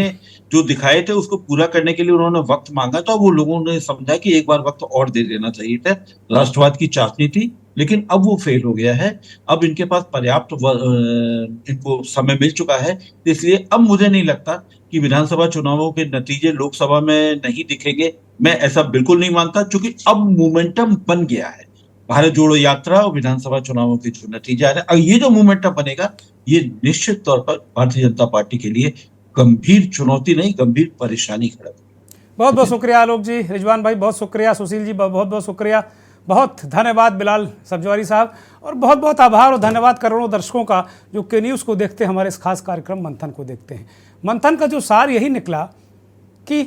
जो दिखाए थे उसको पूरा करने के लिए उन्होंने वक्त मांगा था। वो लोगों ने समझा कि एक बार वक्त और दे देना चाहिए था, राष्ट्रवाद की चाशनी थी, लेकिन अब वो फेल हो गया है। अब इनके पास पर्याप्त इनको समय मिल चुका है, इसलिए अब मुझे नहीं लगता कि विधानसभा चुनावों के नतीजे लोकसभा में नहीं दिखेंगे। मैं ऐसा बिल्कुल नहीं मानता, क्योंकि अब मोमेंटम बन गया है। भारत जोड़ो यात्रा और विधानसभा चुनावों के जो नतीजे आ रहे हैं, ये जो मोमेंटम बनेगा, ये निश्चित तौर पर भारतीय जनता पार्टी के लिए गंभीर चुनौती नहीं, गंभीर परेशानी खड़ा है। बहुत बहुत शुक्रिया आलोक जी, रिजवान भाई बहुत शुक्रिया, सुशील जी बहुत बहुत शुक्रिया, बहुत धन्यवाद बिलाल सब्जवारी साहब, और बहुत बहुत आभार और धन्यवाद करोड़ों दर्शकों का जो के न्यूज़ को देखते हैं, हमारे इस खास कार्यक्रम मंथन को देखते हैं। मंथन का जो सार यही निकला कि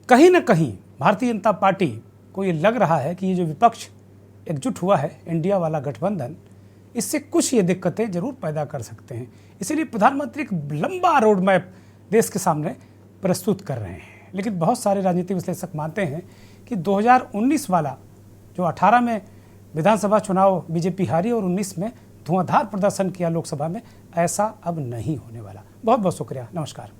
कहीं ना कहीं भारतीय जनता पार्टी को ये लग रहा है कि ये जो विपक्ष एकजुट हुआ है, इंडिया वाला गठबंधन, इससे कुछ ये दिक्कतें जरूर पैदा कर सकते हैं। इसीलिए प्रधानमंत्री एक लंबा रोड मैप देश के सामने प्रस्तुत कर रहे हैं। लेकिन बहुत सारे राजनीतिक विश्लेषक मानते हैं कि 2019 वाला जो 18 में विधानसभा चुनाव बीजेपी हारी और 19 में धुआंधार प्रदर्शन किया लोकसभा में, ऐसा अब नहीं होने वाला। बहुत बहुत शुक्रिया, नमस्कार।